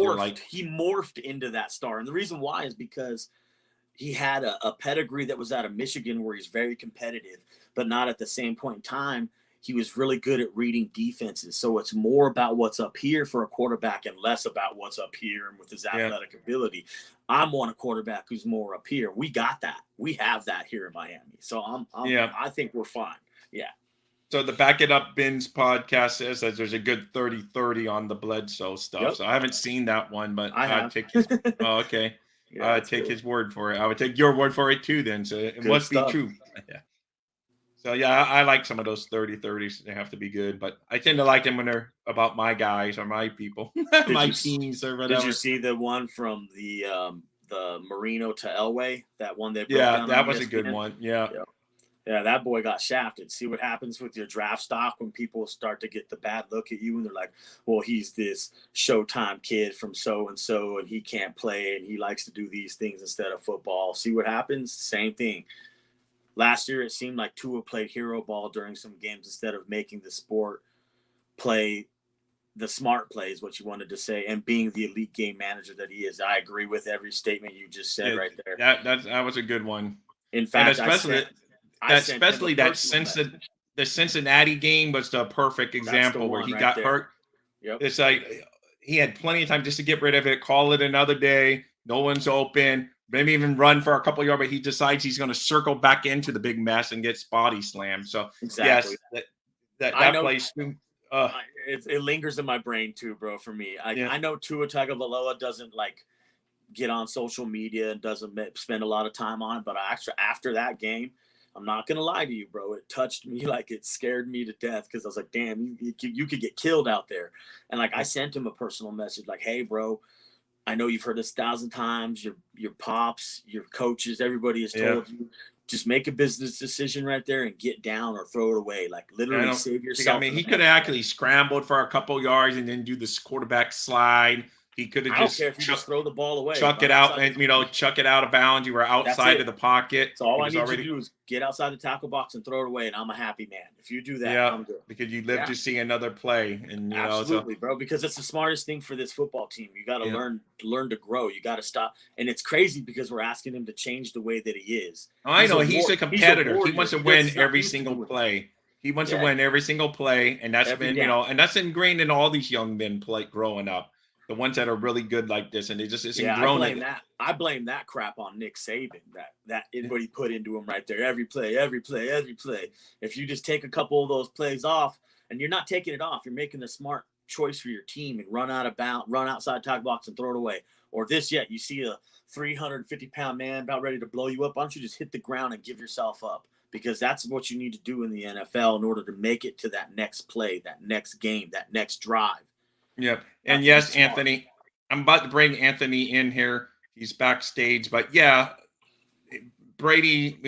He morphed into that star, and the reason why is because he had a pedigree that was out of Michigan, where he's very competitive, but not at the same point in time. He was really good at reading defenses. So it's more about what's up here for a quarterback and less about what's up here and with his athletic ability. I'm on a quarterback who's more up here. We got that. We have that here in Miami. So I think we're fine. Yeah. So the Back It Up Bins podcast says that there's a good 30-30 on the Bledsoe stuff. Yep. So I haven't seen that one, but I'd take his okay. Yeah, I'd take his word for it. I would take your word for it too then. So it must be true. Yeah. So yeah, I like some of those 30-30s. They have to be good, but I tend to like them when they're about my guys or my people, my teams or whatever. Did you see the one from the Marino to Elway? That one they broke down that was a good one. Yeah. Yeah, that boy got shafted. See what happens with your draft stock when people start to get the bad look at you and they're like, well, he's this Showtime kid from so-and-so and he can't play and he likes to do these things instead of football. See what happens? Same thing. Last year, it seemed like Tua played hero ball during some games instead of making the sport play the smart plays, what you wanted to say, and being the elite game manager that he is. I agree with every statement you just said right there. That was a good one. In fact, especially the Cincinnati game was the perfect example where he got hurt. Yep. It's like he had plenty of time just to get rid of it, call it another day. No one's open. Maybe even run for a couple of yards, but he decides he's going to circle back into the big mess and gets body slammed. So yes, that plays too. It lingers in my brain too, bro. For me, I know Tua Tagovailoa doesn't like get on social media and doesn't spend a lot of time on it, but after that game, I'm not gonna lie to you, bro. It touched me, like it scared me to death because I was like, damn, you could get killed out there. And like I sent him a personal message, like, hey, bro. I know you've heard this 1,000 times. Your pops, your coaches, everybody has told you. Just make a business decision right there and get down or throw it away. Like literally save yourself. I mean, he could have actually scrambled for a couple yards and then do this quarterback slide. He could have just throw the ball away, chuck it out, and chuck it out of bounds. You were outside of the pocket. So all I need to do is get outside the tackle box and throw it away, and I'm a happy man. If you do that, I'm good. Because you live to see another play, and absolutely, bro. Because it's the smartest thing for this football team. You got to learn to grow. You got to stop. And it's crazy because we're asking him to change the way that he is. I know he's a competitor. He wants to win every single play. He wants to win every single play, and that's been and that's ingrained in all these young men growing up. The ones that are really good like this, and they just isn't grown. I blame that crap on Nick Saban. That everybody put into him right there. Every play. If you just take a couple of those plays off, and you're not taking it off, you're making a smart choice for your team and run out of bounds, run outside tackle box and throw it away. Or you see a 350-pound man about ready to blow you up. Why don't you just hit the ground and give yourself up? Because that's what you need to do in the NFL in order to make it to that next play, that next game, that next drive. Yep. And yes, Anthony, I'm about to bring Anthony in here. He's backstage, but Brady,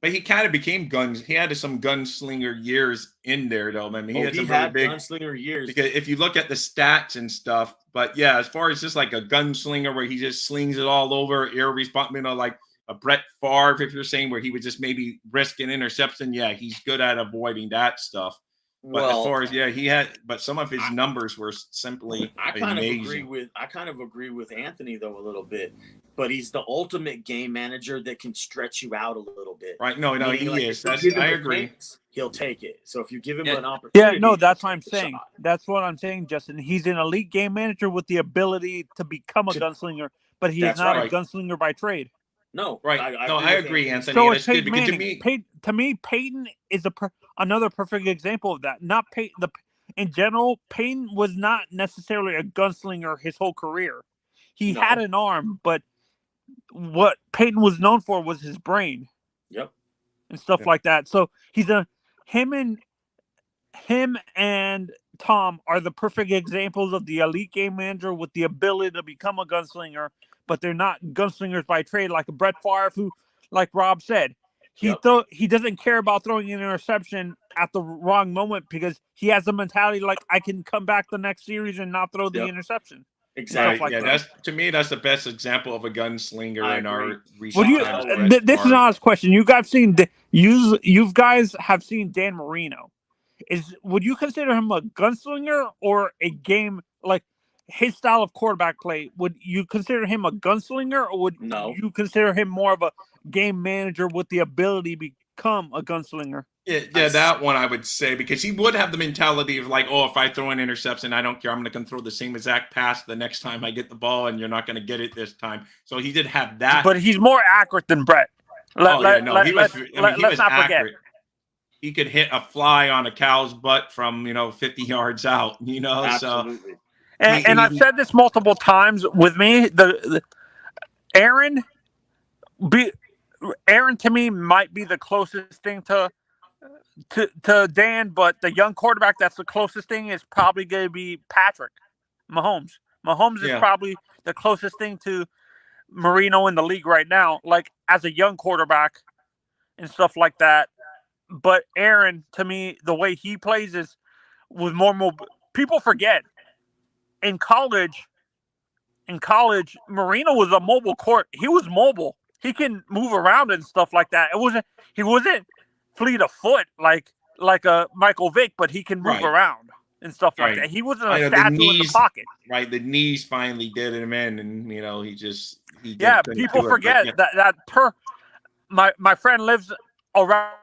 but he kind of became guns. He had some gunslinger years in there, though. I mean, he had some really big gunslinger years. Because if you look at the stats and stuff, but as far as just like a gunslinger where he just slings it all over, irresponsible, like a Brett Favre, if you're saying where he would just maybe risk an interception. Yeah, he's good at avoiding that stuff. But as far as he had, but some of his numbers were simply amazing. I kind of agree with Anthony though a little bit, but he's the ultimate game manager that can stretch you out a little bit. Right? No, he is. I agree. He'll take it. So if you give him an opportunity, that's what I'm saying. That's what I'm saying, Justin. He's an elite game manager with the ability to become a gunslinger, but he is not a gunslinger by trade. No, right. I agree, Anthony. So it's Peyton Manning. To me, Peyton is another perfect example of that. Not Peyton. In general, Peyton was not necessarily a gunslinger his whole career. He had an arm, but what Peyton was known for was his brain. Yep. And stuff like that. So him and Tom are the perfect examples of the elite game manager with the ability to become a gunslinger, but they're not gunslingers by trade like a Brett Favre, who, like Rob said, he doesn't care about throwing an interception at the wrong moment because he has the mentality like I can come back the next series and not throw the interception. Exactly. Like that's to me that's the best example of a gunslinger in our recent times. This is an honest question. You guys have seen Dan Marino. Would you consider him a gunslinger or a game like his style of quarterback play? Would you consider him a gunslinger, or would you consider him more of a game manager with the ability to become a gunslinger? Yeah, that one I would say, because he would have the mentality of like, oh, if I throw an interception, I don't care. I'm going to throw the same exact pass the next time I get the ball, and you're not going to get it this time. So he did have that. But he's more accurate than Brett. He was accurate. He could hit a fly on a cow's butt from 50 yards out. Absolutely. So. And I've said this multiple times. With me, Aaron to me might be the closest thing to Dan, but the young quarterback that's the closest thing is probably going to be Patrick Mahomes. Mahomes is probably the closest thing to Marino in the league right now, like as a young quarterback and stuff like that. But Aaron, to me, the way he plays is with more mobile. People forget in college, Marino was a mobile court. He was mobile. He can move around and stuff like that. He wasn't fleet of foot like a Michael Vick, but he can move around and stuff like that. He wasn't a statue in the pocket. Right, the knees finally did him in, and he people forget that my friend lives around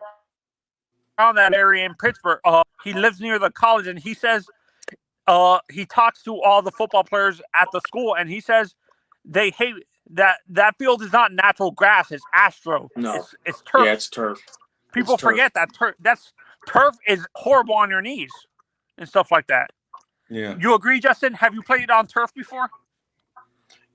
that area in Pittsburgh. He lives near the college, and he says he talks to all the football players at the school, and he says they hate that field is not natural grass; it's astro. No, it's turf. Yeah, it's turf. People forget that turf is horrible on your knees and stuff like that. Yeah, you agree, Justin? Have you played on turf before?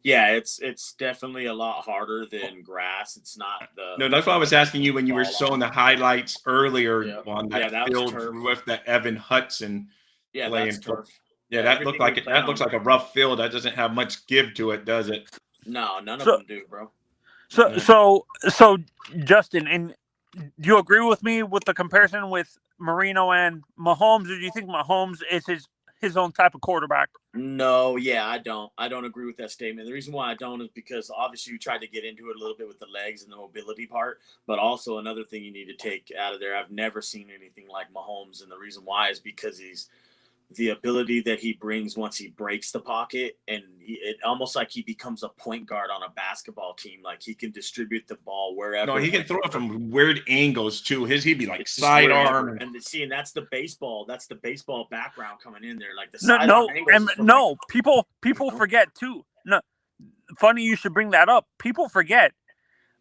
Yeah, it's definitely a lot harder than grass. It's not the. No, that's what I was asking you when you were showing the highlights earlier on that field with the Evan Hudson. Yeah, that's turf. Yeah, that looked like that looks like a rough field. That doesn't have much give to it, does it? No, none of them do, bro. So Justin, and do you agree with me with the comparison with Marino and Mahomes? Or do you think Mahomes is his own type of quarterback? No, I don't agree with that statement. The reason why I don't is because obviously you tried to get into it a little bit with the legs and the mobility part, but also another thing you need to take out of there, I've never seen anything like Mahomes, and the reason why is because he's the ability that he brings once he breaks the pocket, and it almost like he becomes a point guard on a basketball team. Like he can distribute the ball wherever. No, he can throw it from weird angles too. He'd be like sidearm. And that's the baseball. That's the baseball background coming in there. Like the people forget too. No, funny you should bring that up. People forget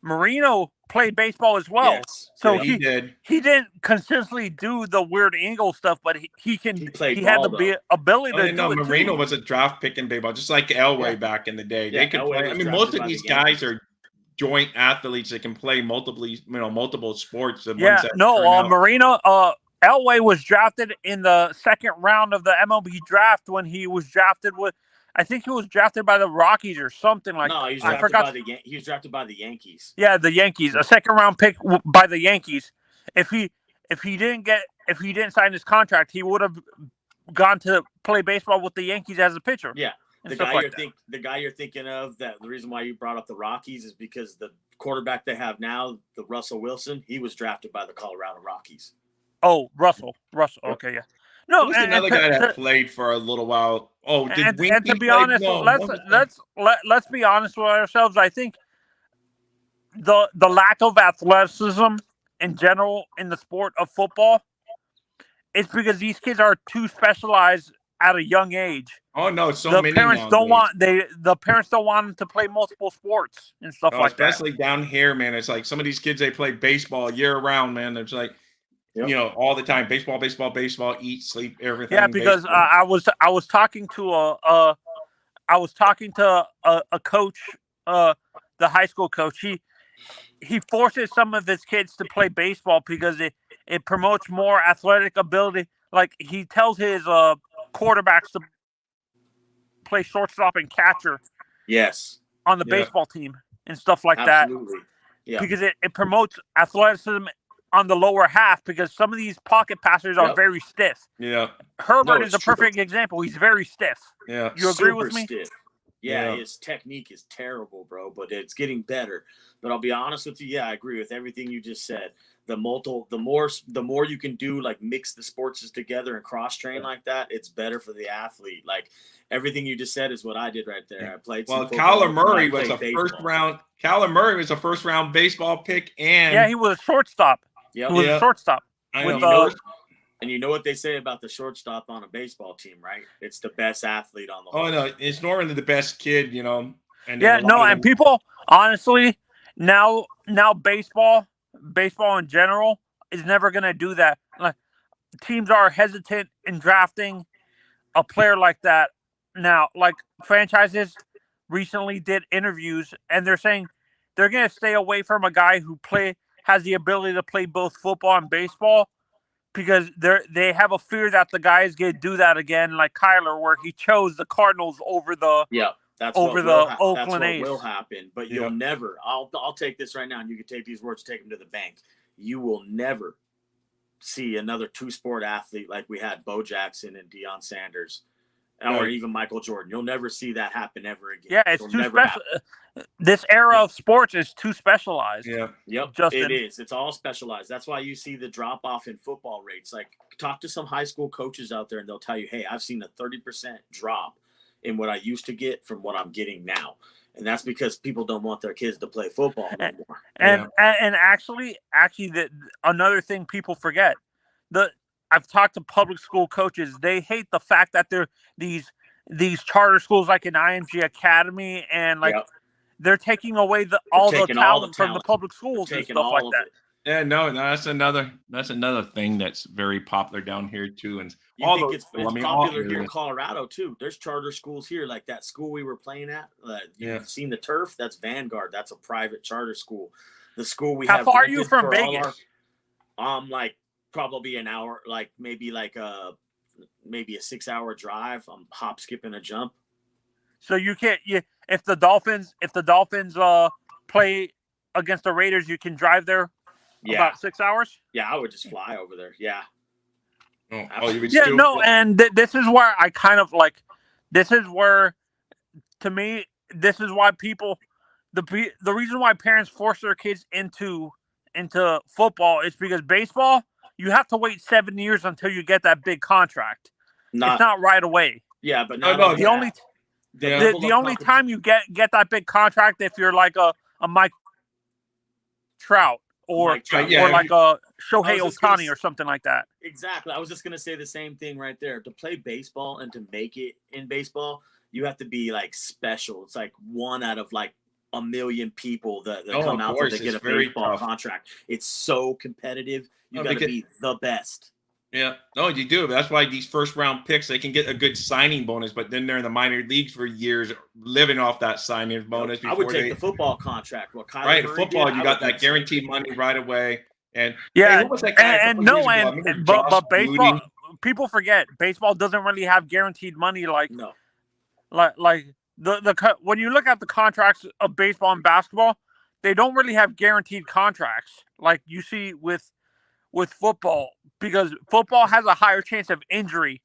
Marino played baseball as well. Yes. So he did. He didn't consistently do the weird angle stuff, but he had the ability to do it. Marino was a draft pick in baseball, just like Elway back in the day. They could play. I mean, most of these guys are joint athletes that can play multiple sports. Marino. Elway was drafted in the second round of the MLB draft when he was drafted with. I think he was drafted by the Rockies or something like that. No, he was drafted by the Yankees. Yeah, the Yankees. A second round pick by the Yankees. If he didn't sign his contract, he would have gone to play baseball with the Yankees as a pitcher. Yeah. The guy you're thinking of, that the reason why you brought up the Rockies is because the quarterback they have now, the Russell Wilson, he was drafted by the Colorado Rockies. Oh, Russell. Okay, yeah. No, another guy that played for a little while. Oh, and to be honest, let's be honest with ourselves. I think the lack of athleticism in general in the sport of football is because these kids are too specialized at a young age. Oh no, the parents don't want them to play multiple sports and stuff like that. Especially down here, man. It's like some of these kids, they play baseball year round, man. It's like. Yep. All the time, baseball, eat, sleep, everything. Yeah, because I was talking to a coach the high school coach, he forces some of his kids to play baseball because it promotes more athletic ability. Like he tells his quarterbacks to play shortstop and catcher. Yes. On the baseball team and stuff like Absolutely. that. Yeah. Because it promotes athleticism on the lower half because some of these pocket passers are very stiff. Yeah. Herbert is a perfect example. He's very stiff. Yeah. You agree with me? Stiff. Yeah, his technique is terrible, bro, but it's getting better. But I'll be honest with you, yeah, I agree with everything you just said. The more you can do, like mix the sports together and cross train like that, it's better for the athlete. Like everything you just said is what I did right there. I played. Well, Kyler Murray was a first round. Kyler Murray was a first round baseball pick, and he was a shortstop. Yep. He was a shortstop. And you know what they say about the shortstop on a baseball team, right? It's the best athlete on the whole. Oh no, it's normally the best kid, you know. And and people honestly now baseball in general is never gonna do that. Like teams are hesitant in drafting a player like that now. Like franchises recently did interviews and they're saying they're gonna stay away from a guy who has the ability to play both football and baseball. Because they have a fear that the guy is going to do that again, like Kyler, where he chose the Cardinals over the Oakland A's. Will happen, but you'll never. I'll take this right now, and you can take these words, take them to the bank. You will never see another two-sport athlete like we had Bo Jackson and Deion Sanders, or even Michael Jordan. You'll never see that happen ever again. Yeah, it's too special. This era of sports is too specialized. Yeah. Yep. Justin. It is. It's all specialized. That's why you see the drop off in football rates. Like talk to some high school coaches out there and they'll tell you, hey, I've seen a 30% drop in what I used to get from what I'm getting now. And that's because people don't want their kids to play football anymore. And actually another thing people forget, I've talked to public school coaches. They hate the fact that they're these charter schools like an IMG Academy and like they're taking away all the talent from the public schools and stuff like that. Yeah, no, that's another thing that's very popular down here too. And it's popular here in Colorado too. There's charter schools here, like that school we were playing at. You've seen the turf? That's Vanguard. That's a private charter school. The school we have. How far are you from Vegas? Like probably an hour, like maybe a 6-hour drive. I'm hop, skip, and a jump. So you can't. If the Dolphins play against the Raiders, you can drive there about 6 hours. Yeah, I would just fly over there. Yeah. And this is where I kind of like. This is where, to me, this is why people, the reason why parents force their kids into football is because baseball, you have to wait 7 years until you get that big contract. It's not right away. Yeah, but the only time you get that big contract if you're like a Mike Trout or like a Shohei Ohtani or something like that. Exactly. I was just gonna say the same thing right there. To play baseball and to make it in baseball, you have to be like special. It's like one out of like a million people that come out to get a baseball contract. It's so competitive. You got to be the best. Yeah, no, you do. That's why these first round picks, they can get a good signing bonus, but then they're in the minor leagues for years, living off that signing bonus. I would take the football contract. Well, football, you got that guaranteed money right away. And what was that guy? But baseball, people forget baseball doesn't really have guaranteed money like when you look at the contracts of baseball and basketball, they don't really have guaranteed contracts like you see with football, because football has a higher chance of injury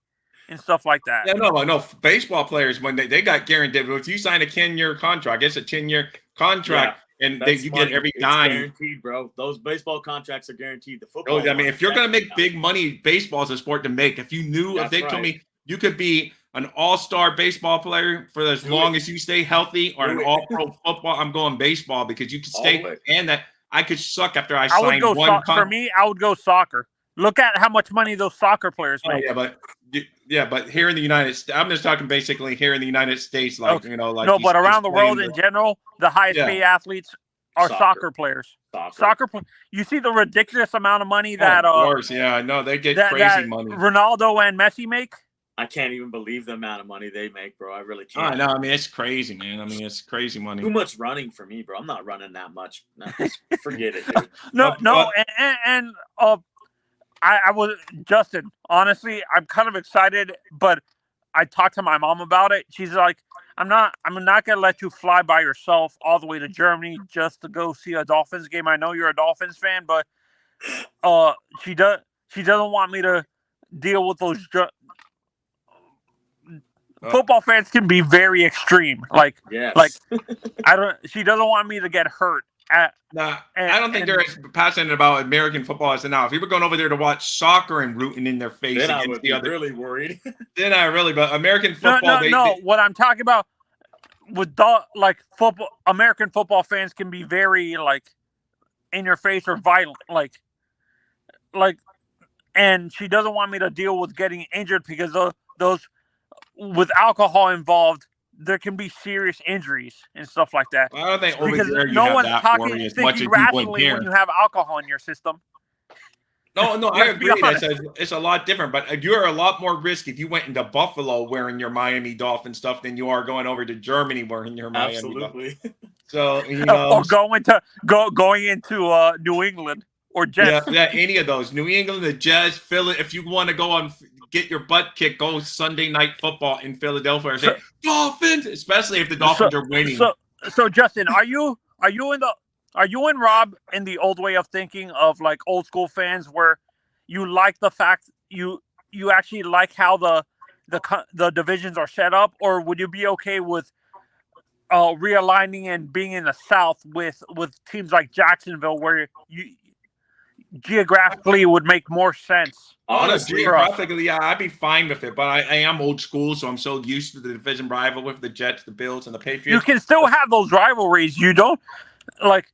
and stuff like that. Yeah, no, I know baseball players, when they got guaranteed, but if you sign a 10-year contract, it's a 10-year contract, and you get every dime. It's guaranteed, bro. Those baseball contracts are guaranteed. The football. I mean, if you're going to make big money, baseball is a sport to make. If you knew, if they told me you could be an all-star baseball player for as long as you stay healthy, or an all-pro football, I'm going baseball, because you can stay, and that I could suck after I signed one contract. For me, I would go soccer. Look at how much money those soccer players make. But here in the United States, I'm just talking basically here in the United States, but around the world in general, the highest paid athletes are soccer players. You see the ridiculous amount of money that of course, I know they get crazy money. Ronaldo and Messi make. I can't even believe the amount of money they make, bro. I really I can't. know. I mean, it's crazy, man. I mean, it's crazy money. Too much running for me, bro. I'm not running that much. No, forget it, dude. No, and I was Justin. Honestly, I'm kind of excited, but I talked to my mom about it. She's like, I'm not gonna let you fly by yourself all the way to Germany just to go see a Dolphins game. I know you're a Dolphins fan, but she doesn't want me to deal with those. Football fans can be very extreme. Like she doesn't want me to get hurt. I don't think they're as passionate about American football as now. If you were going over there to watch soccer and rooting in their face then against I would the be other, really worried. then I really. But American football, no. What I'm talking about with like football, American football fans can be very like in your face or violent, like, and she doesn't want me to deal with getting injured because those with alcohol involved, there can be serious injuries and stuff like that. I don't think over because there you no have one's that talking worry as much as thinking people in rationally here. when you have alcohol in your system. No, I Let's be agree. honest. It's a lot different, but you're a lot more risk if you went into Buffalo wearing your Miami Dolphin stuff than you are going over to Germany wearing your Miami Absolutely. Dolphin. So you know, or going into New England or Jets. yeah, any of those. New England, the Jets, Philly. If you want to go on, get your butt kicked, go Sunday Night Football in Philadelphia and say Dolphins, especially if the Dolphins are winning. So Justin, are you and Rob in the old way of thinking of like old school fans where you like the fact you actually like how the divisions are set up, or would you be okay with realigning and being in the South with teams like Jacksonville where you geographically would make more sense? Honestly, geographically, yeah, I'd be fine with it. But I am old school, so I'm so used to the division rival with the Jets, the Bills, and the Patriots. You can still have those rivalries. You don't like.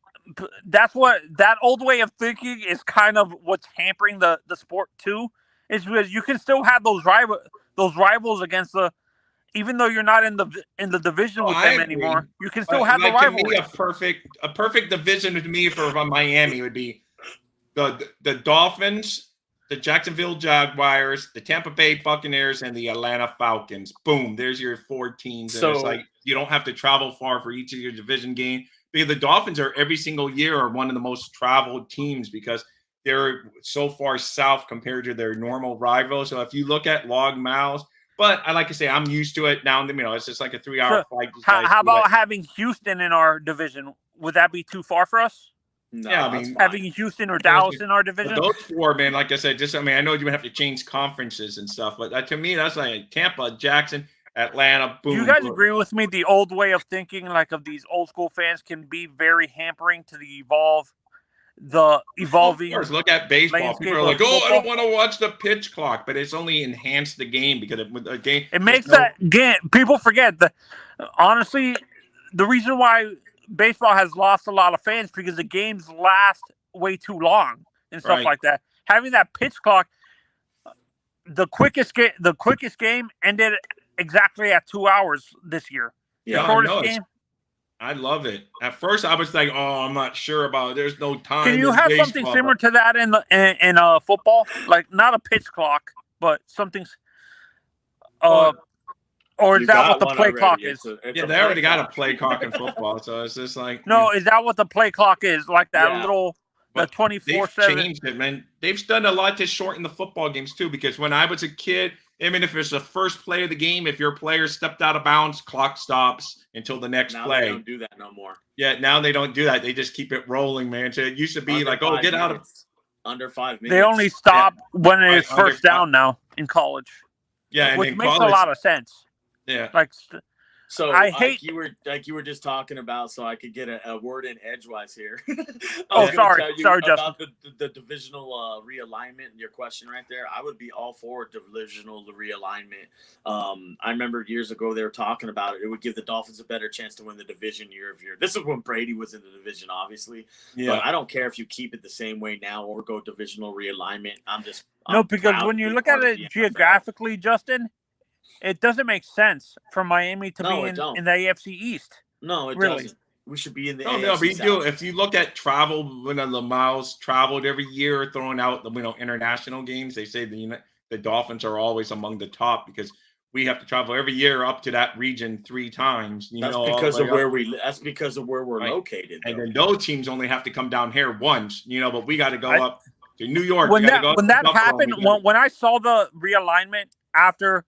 That's what that old way of thinking is kind of what's hampering the sport too. Is because you can still have those rivals against the, even though you're not in the division with them anymore. You can still have the rivalry. To me, a perfect division to me for Miami would be the Dolphins, the Jacksonville Jaguars, the Tampa Bay Buccaneers, and the Atlanta Falcons. Boom, there's your 4 teams. And it's like you don't have to travel far for each of your division game. Because the Dolphins are every single year are one of the most traveled teams because they're so far south compared to their normal rivals. So if you look at log miles, but I like to say I'm used to it now. You know, it's just like a 3-hour flight. How about having Houston in our division? Would that be too far for us? No, yeah, I mean, having Houston or Dallas in our division. Those 4, man, like I said, I know you would have to change conferences and stuff, but to me, that's like Tampa, Jackson, Atlanta, boom. Do you guys agree with me? The old way of thinking, like of these old school fans, can be very hampering to the evolving. Of course, look at baseball. People are like, "Oh, I don't want to watch the pitch clock," but it's only enhanced the game because the game. It makes that game. People forget that. Honestly, the reason why baseball has lost a lot of fans because the games last way too long and stuff like that. Having that pitch clock, the quickest game ended exactly at 2 hours this year. Yeah, the shortest game. I love it. At first, I was like, "Oh, I'm not sure about it. There's no time." Can you have something similar to that in football? Like not a pitch clock, but something. Or is that what the play clock is? Yeah, they already got a play clock in football, so it's just like no. Is that what the play clock is? Like that little the 24/7. They've changed it, man. They've done a lot to shorten the football games too. Because when I was a kid, I mean, if it's the first play of the game, if your player stepped out of bounds, clock stops until the next play. They don't do that no more. Yeah, now they don't do that. They just keep it rolling, man. So it used to be like, "Oh, get out of." Under 5 minutes. They only stop when it's first down now in college. Yeah, which makes a lot of sense. Yeah, like so. I hate you were just talking about, so I could get a word in edgewise here. Sorry, Justin. About the divisional realignment. Your question right there. I would be all for divisional realignment. I remember years ago they were talking about it. It would give the Dolphins a better chance to win the division year of year. This is when Brady was in the division, obviously. Yeah. But I don't care if you keep it the same way now or go divisional realignment. Because when you look at it geographically, Justin, it doesn't make sense for Miami to be in the AFC East. No, it doesn't. We should be in the AFC No, but you South. do. If you look at travel, the miles traveled every year, throwing out the international games, they say the the Dolphins are always among the top because we have to travel every year up to that region 3 times. That's because of where we're located. And though. then those teams only have to come down here once, but we got to go up to New York. When that happened, when I saw the realignment after,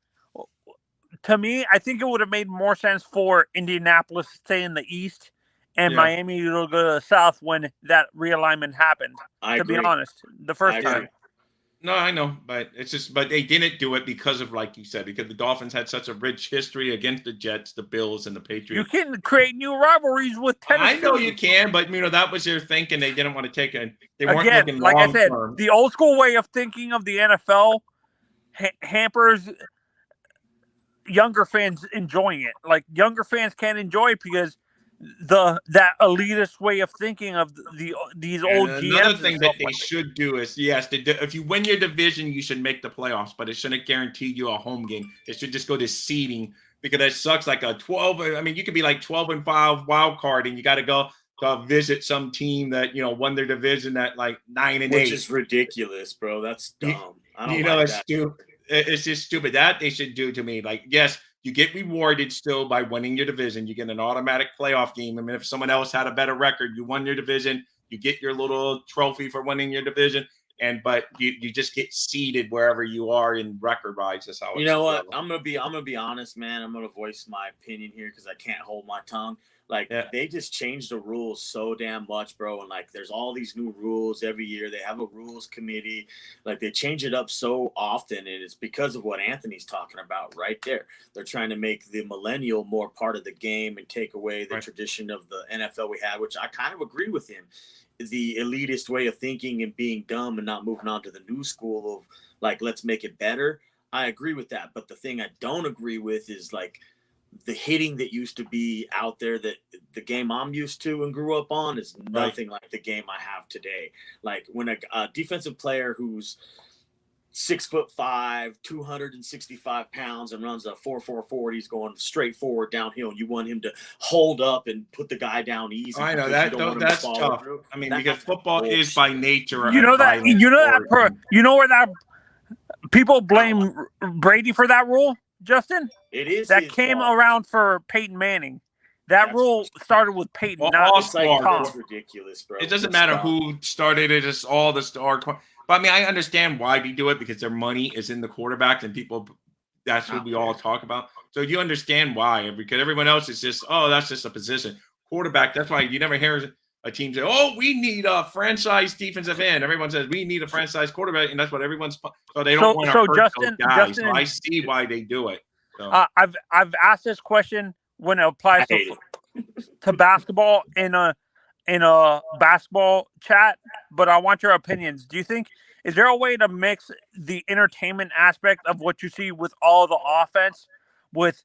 to me, I think it would have made more sense for Indianapolis to stay in the East and Miami to go to the South when that realignment happened. I agree. Be honest, the first time. No, I know, but but they didn't do it because of, like you said, because the Dolphins had such a rich history against the Jets, the Bills, and the Patriots. You can create new rivalries with Tennessee. I know you can, but that was their thinking. They didn't want to take it. They weren't looking like I said, long-term. the old school way of thinking of the NFL hampers younger fans enjoying it. Like younger fans can't enjoy it because that elitist way of thinking of these old GMs. Another thing that they should do is, if you win your division, you should make the playoffs, but it shouldn't guarantee you a home game. It should just go to seeding because that sucks. Like a 12. I mean, you could be like 12-5 wild card, and you got to go to visit some team that won their division at like 9-8, which is ridiculous, bro. That's dumb. I don't like it's that. stupid. It's just stupid. That they should do to me. Like, yes, you get rewarded still by winning your division. You get an automatic playoff game. I mean, if someone else had a better record, you won your division, you get your little trophy for winning your division. But you just get seeded wherever you are in record wise. That's how. You know what? I'm gonna be honest, man. I'm gonna voice my opinion here because I can't hold my tongue. They just changed the rules so damn much, bro. And there's all these new rules every year. They have a rules committee. They change it up so often, and it's because of what Anthony's talking about right there. They're trying to make the millennial more part of the game and take away the tradition of the NFL we had, which I kind of agree with him. The elitist way of thinking and being dumb and not moving on to the new school of let's make it better. I agree with that. But the thing I don't agree with is the hitting that used to be out there, that the game I'm used to and grew up on is nothing like the game I have today. When a defensive player who's 6'5", 265 pounds and runs a 4.4 40, he's going straight forward downhill. You want him to hold up and put the guy down easy. I know that's tough. Through. I mean, because football is by nature. Where that people blame Brady for that rule. Justin, it is that came fault. Around for Peyton Manning. That rule started with Peyton. That's ridiculous, bro. It doesn't matter who started it. It's all the star. But I mean, I understand why they do it because their money is in the quarterback, and that's what we all talk about. So you understand why, because everyone else is just, that's just a position. Quarterback. That's why you never hear a team say, we need a franchise defensive end. Everyone says we need a franchise quarterback, and that's what everyone's. So they don't want to hurt those guys. Justin, I see why they do it. So. I've asked this question when it applies to basketball in a basketball chat, but I want your opinions. Do you think is there a way to mix the entertainment aspect of what you see with all the offense with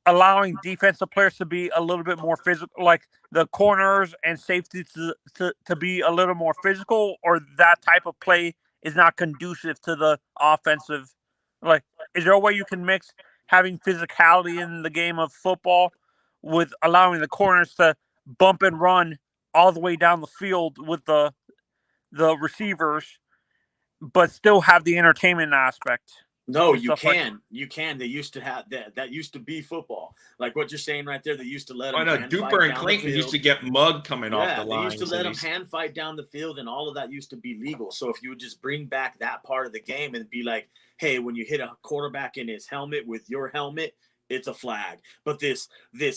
allowing defensive players to be a little bit more physical, like the corners and safety to be a little more physical, or that type of play is not conducive to the offensive? Is there a way you can mix having physicality in the game of football with allowing the corners to bump and run all the way down the field with the receivers, but still have the entertainment aspect? No, you can. You can. They used to have that. That used to be football. Like what you're saying right there. They used to let them. Duper and Clayton used to get mugged coming off the line. They used to let them hand fight down the field, and all of that used to be legal. So if you would just bring back that part of the game and be like, hey, when you hit a quarterback in his helmet with your helmet, it's a flag. But this,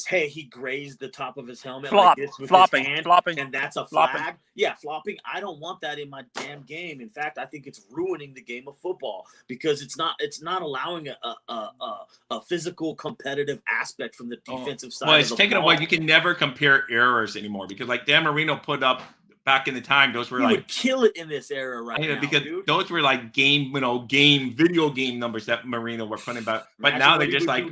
hey, he grazed the top of his helmet like this with his hand, flopping, and that's a flag. Flopping. Yeah, flopping. I don't want that in my damn game. In fact, I think it's ruining the game of football because it's not allowing a physical competitive aspect from the defensive side. Well, it's taken away. You can never compare errors anymore because like Dan Marino put up back in the time, those were you would kill it in this era right now, because dude. Those were like video game numbers that Marino were putting back. But now they just like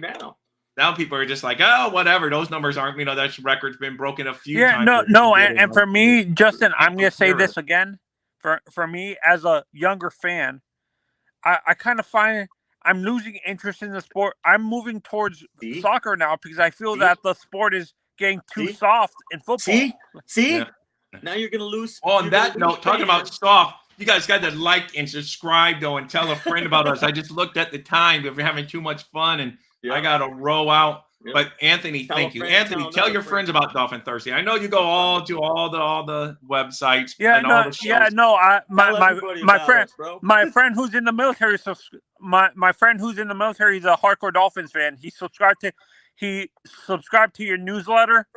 now people are just like, oh, whatever. Those numbers aren't, that record's been broken a few times. And for me, Justin, I'm gonna say this again. For me as a younger fan, I kind of find I'm losing interest in the sport. I'm moving towards soccer now because I feel that the sport is getting too soft in football. See? Yeah. Now you're going to lose. On that note, talking about soft, You guys got to like and subscribe though, and tell a friend about us. I just looked at the time. If we're having too much fun, and I got to roll out. Yep. But Anthony, thank you. Anthony, tell your friends about Dolphin Thursday. I know you go all the websites. Yeah, and all the shows. My friend who's in the military. So my friend who's in the military is a hardcore Dolphins fan. He subscribed to your newsletter,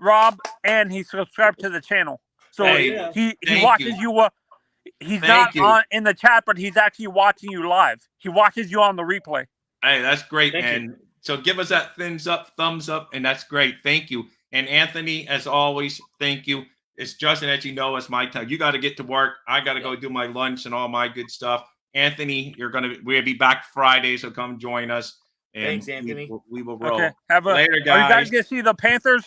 Rob, and he subscribed to the channel. So he watches you. He's not in the chat, but he's actually watching you live. He watches you on the replay. Hey, that's great, Thank man. you. So give us that thumbs up, and that's great. Thank you. And Anthony, as always, thank you. It's Justin, as you know, it's my time. You got to get to work. I got to go do my lunch and all my good stuff. Anthony, we'll be back Friday, so come join us. And Thanks, Anthony. We will roll. Okay. Later, guys. Are you guys gonna see the Panthers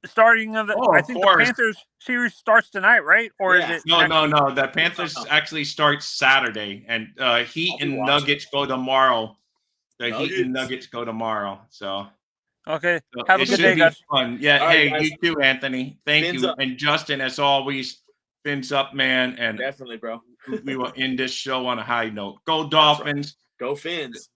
starting? I think the Panthers series starts tonight, right? Or is it? No. The Panthers actually start Saturday, and Heat and Nuggets go tomorrow. The Heat and Nuggets go tomorrow. So okay. Have a good day, guys. Fun. Yeah. All hey, right, you too, Anthony. Thank Fins you. up. And Justin, as always, fins up, man. And Definitely, bro. we will end this show on a high note. Go Dolphins. Go Fins.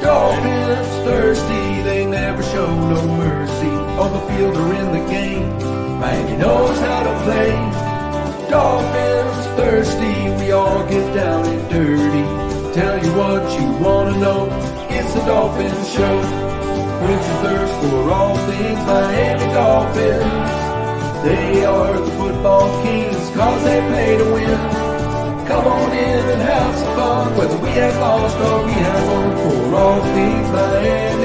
Dolphins thirsty, they never show no mercy. On the field or in the game, Miami knows how to play. Dolphins thirsty, we all get down and dirty. Tell you what you wanna know, it's the Dolphins Show. Quench your thirst for all things Miami Dolphins. They are the football kings, cause they play to win. Come on in and have some fun, whether we have lost or we have won, for all things Miami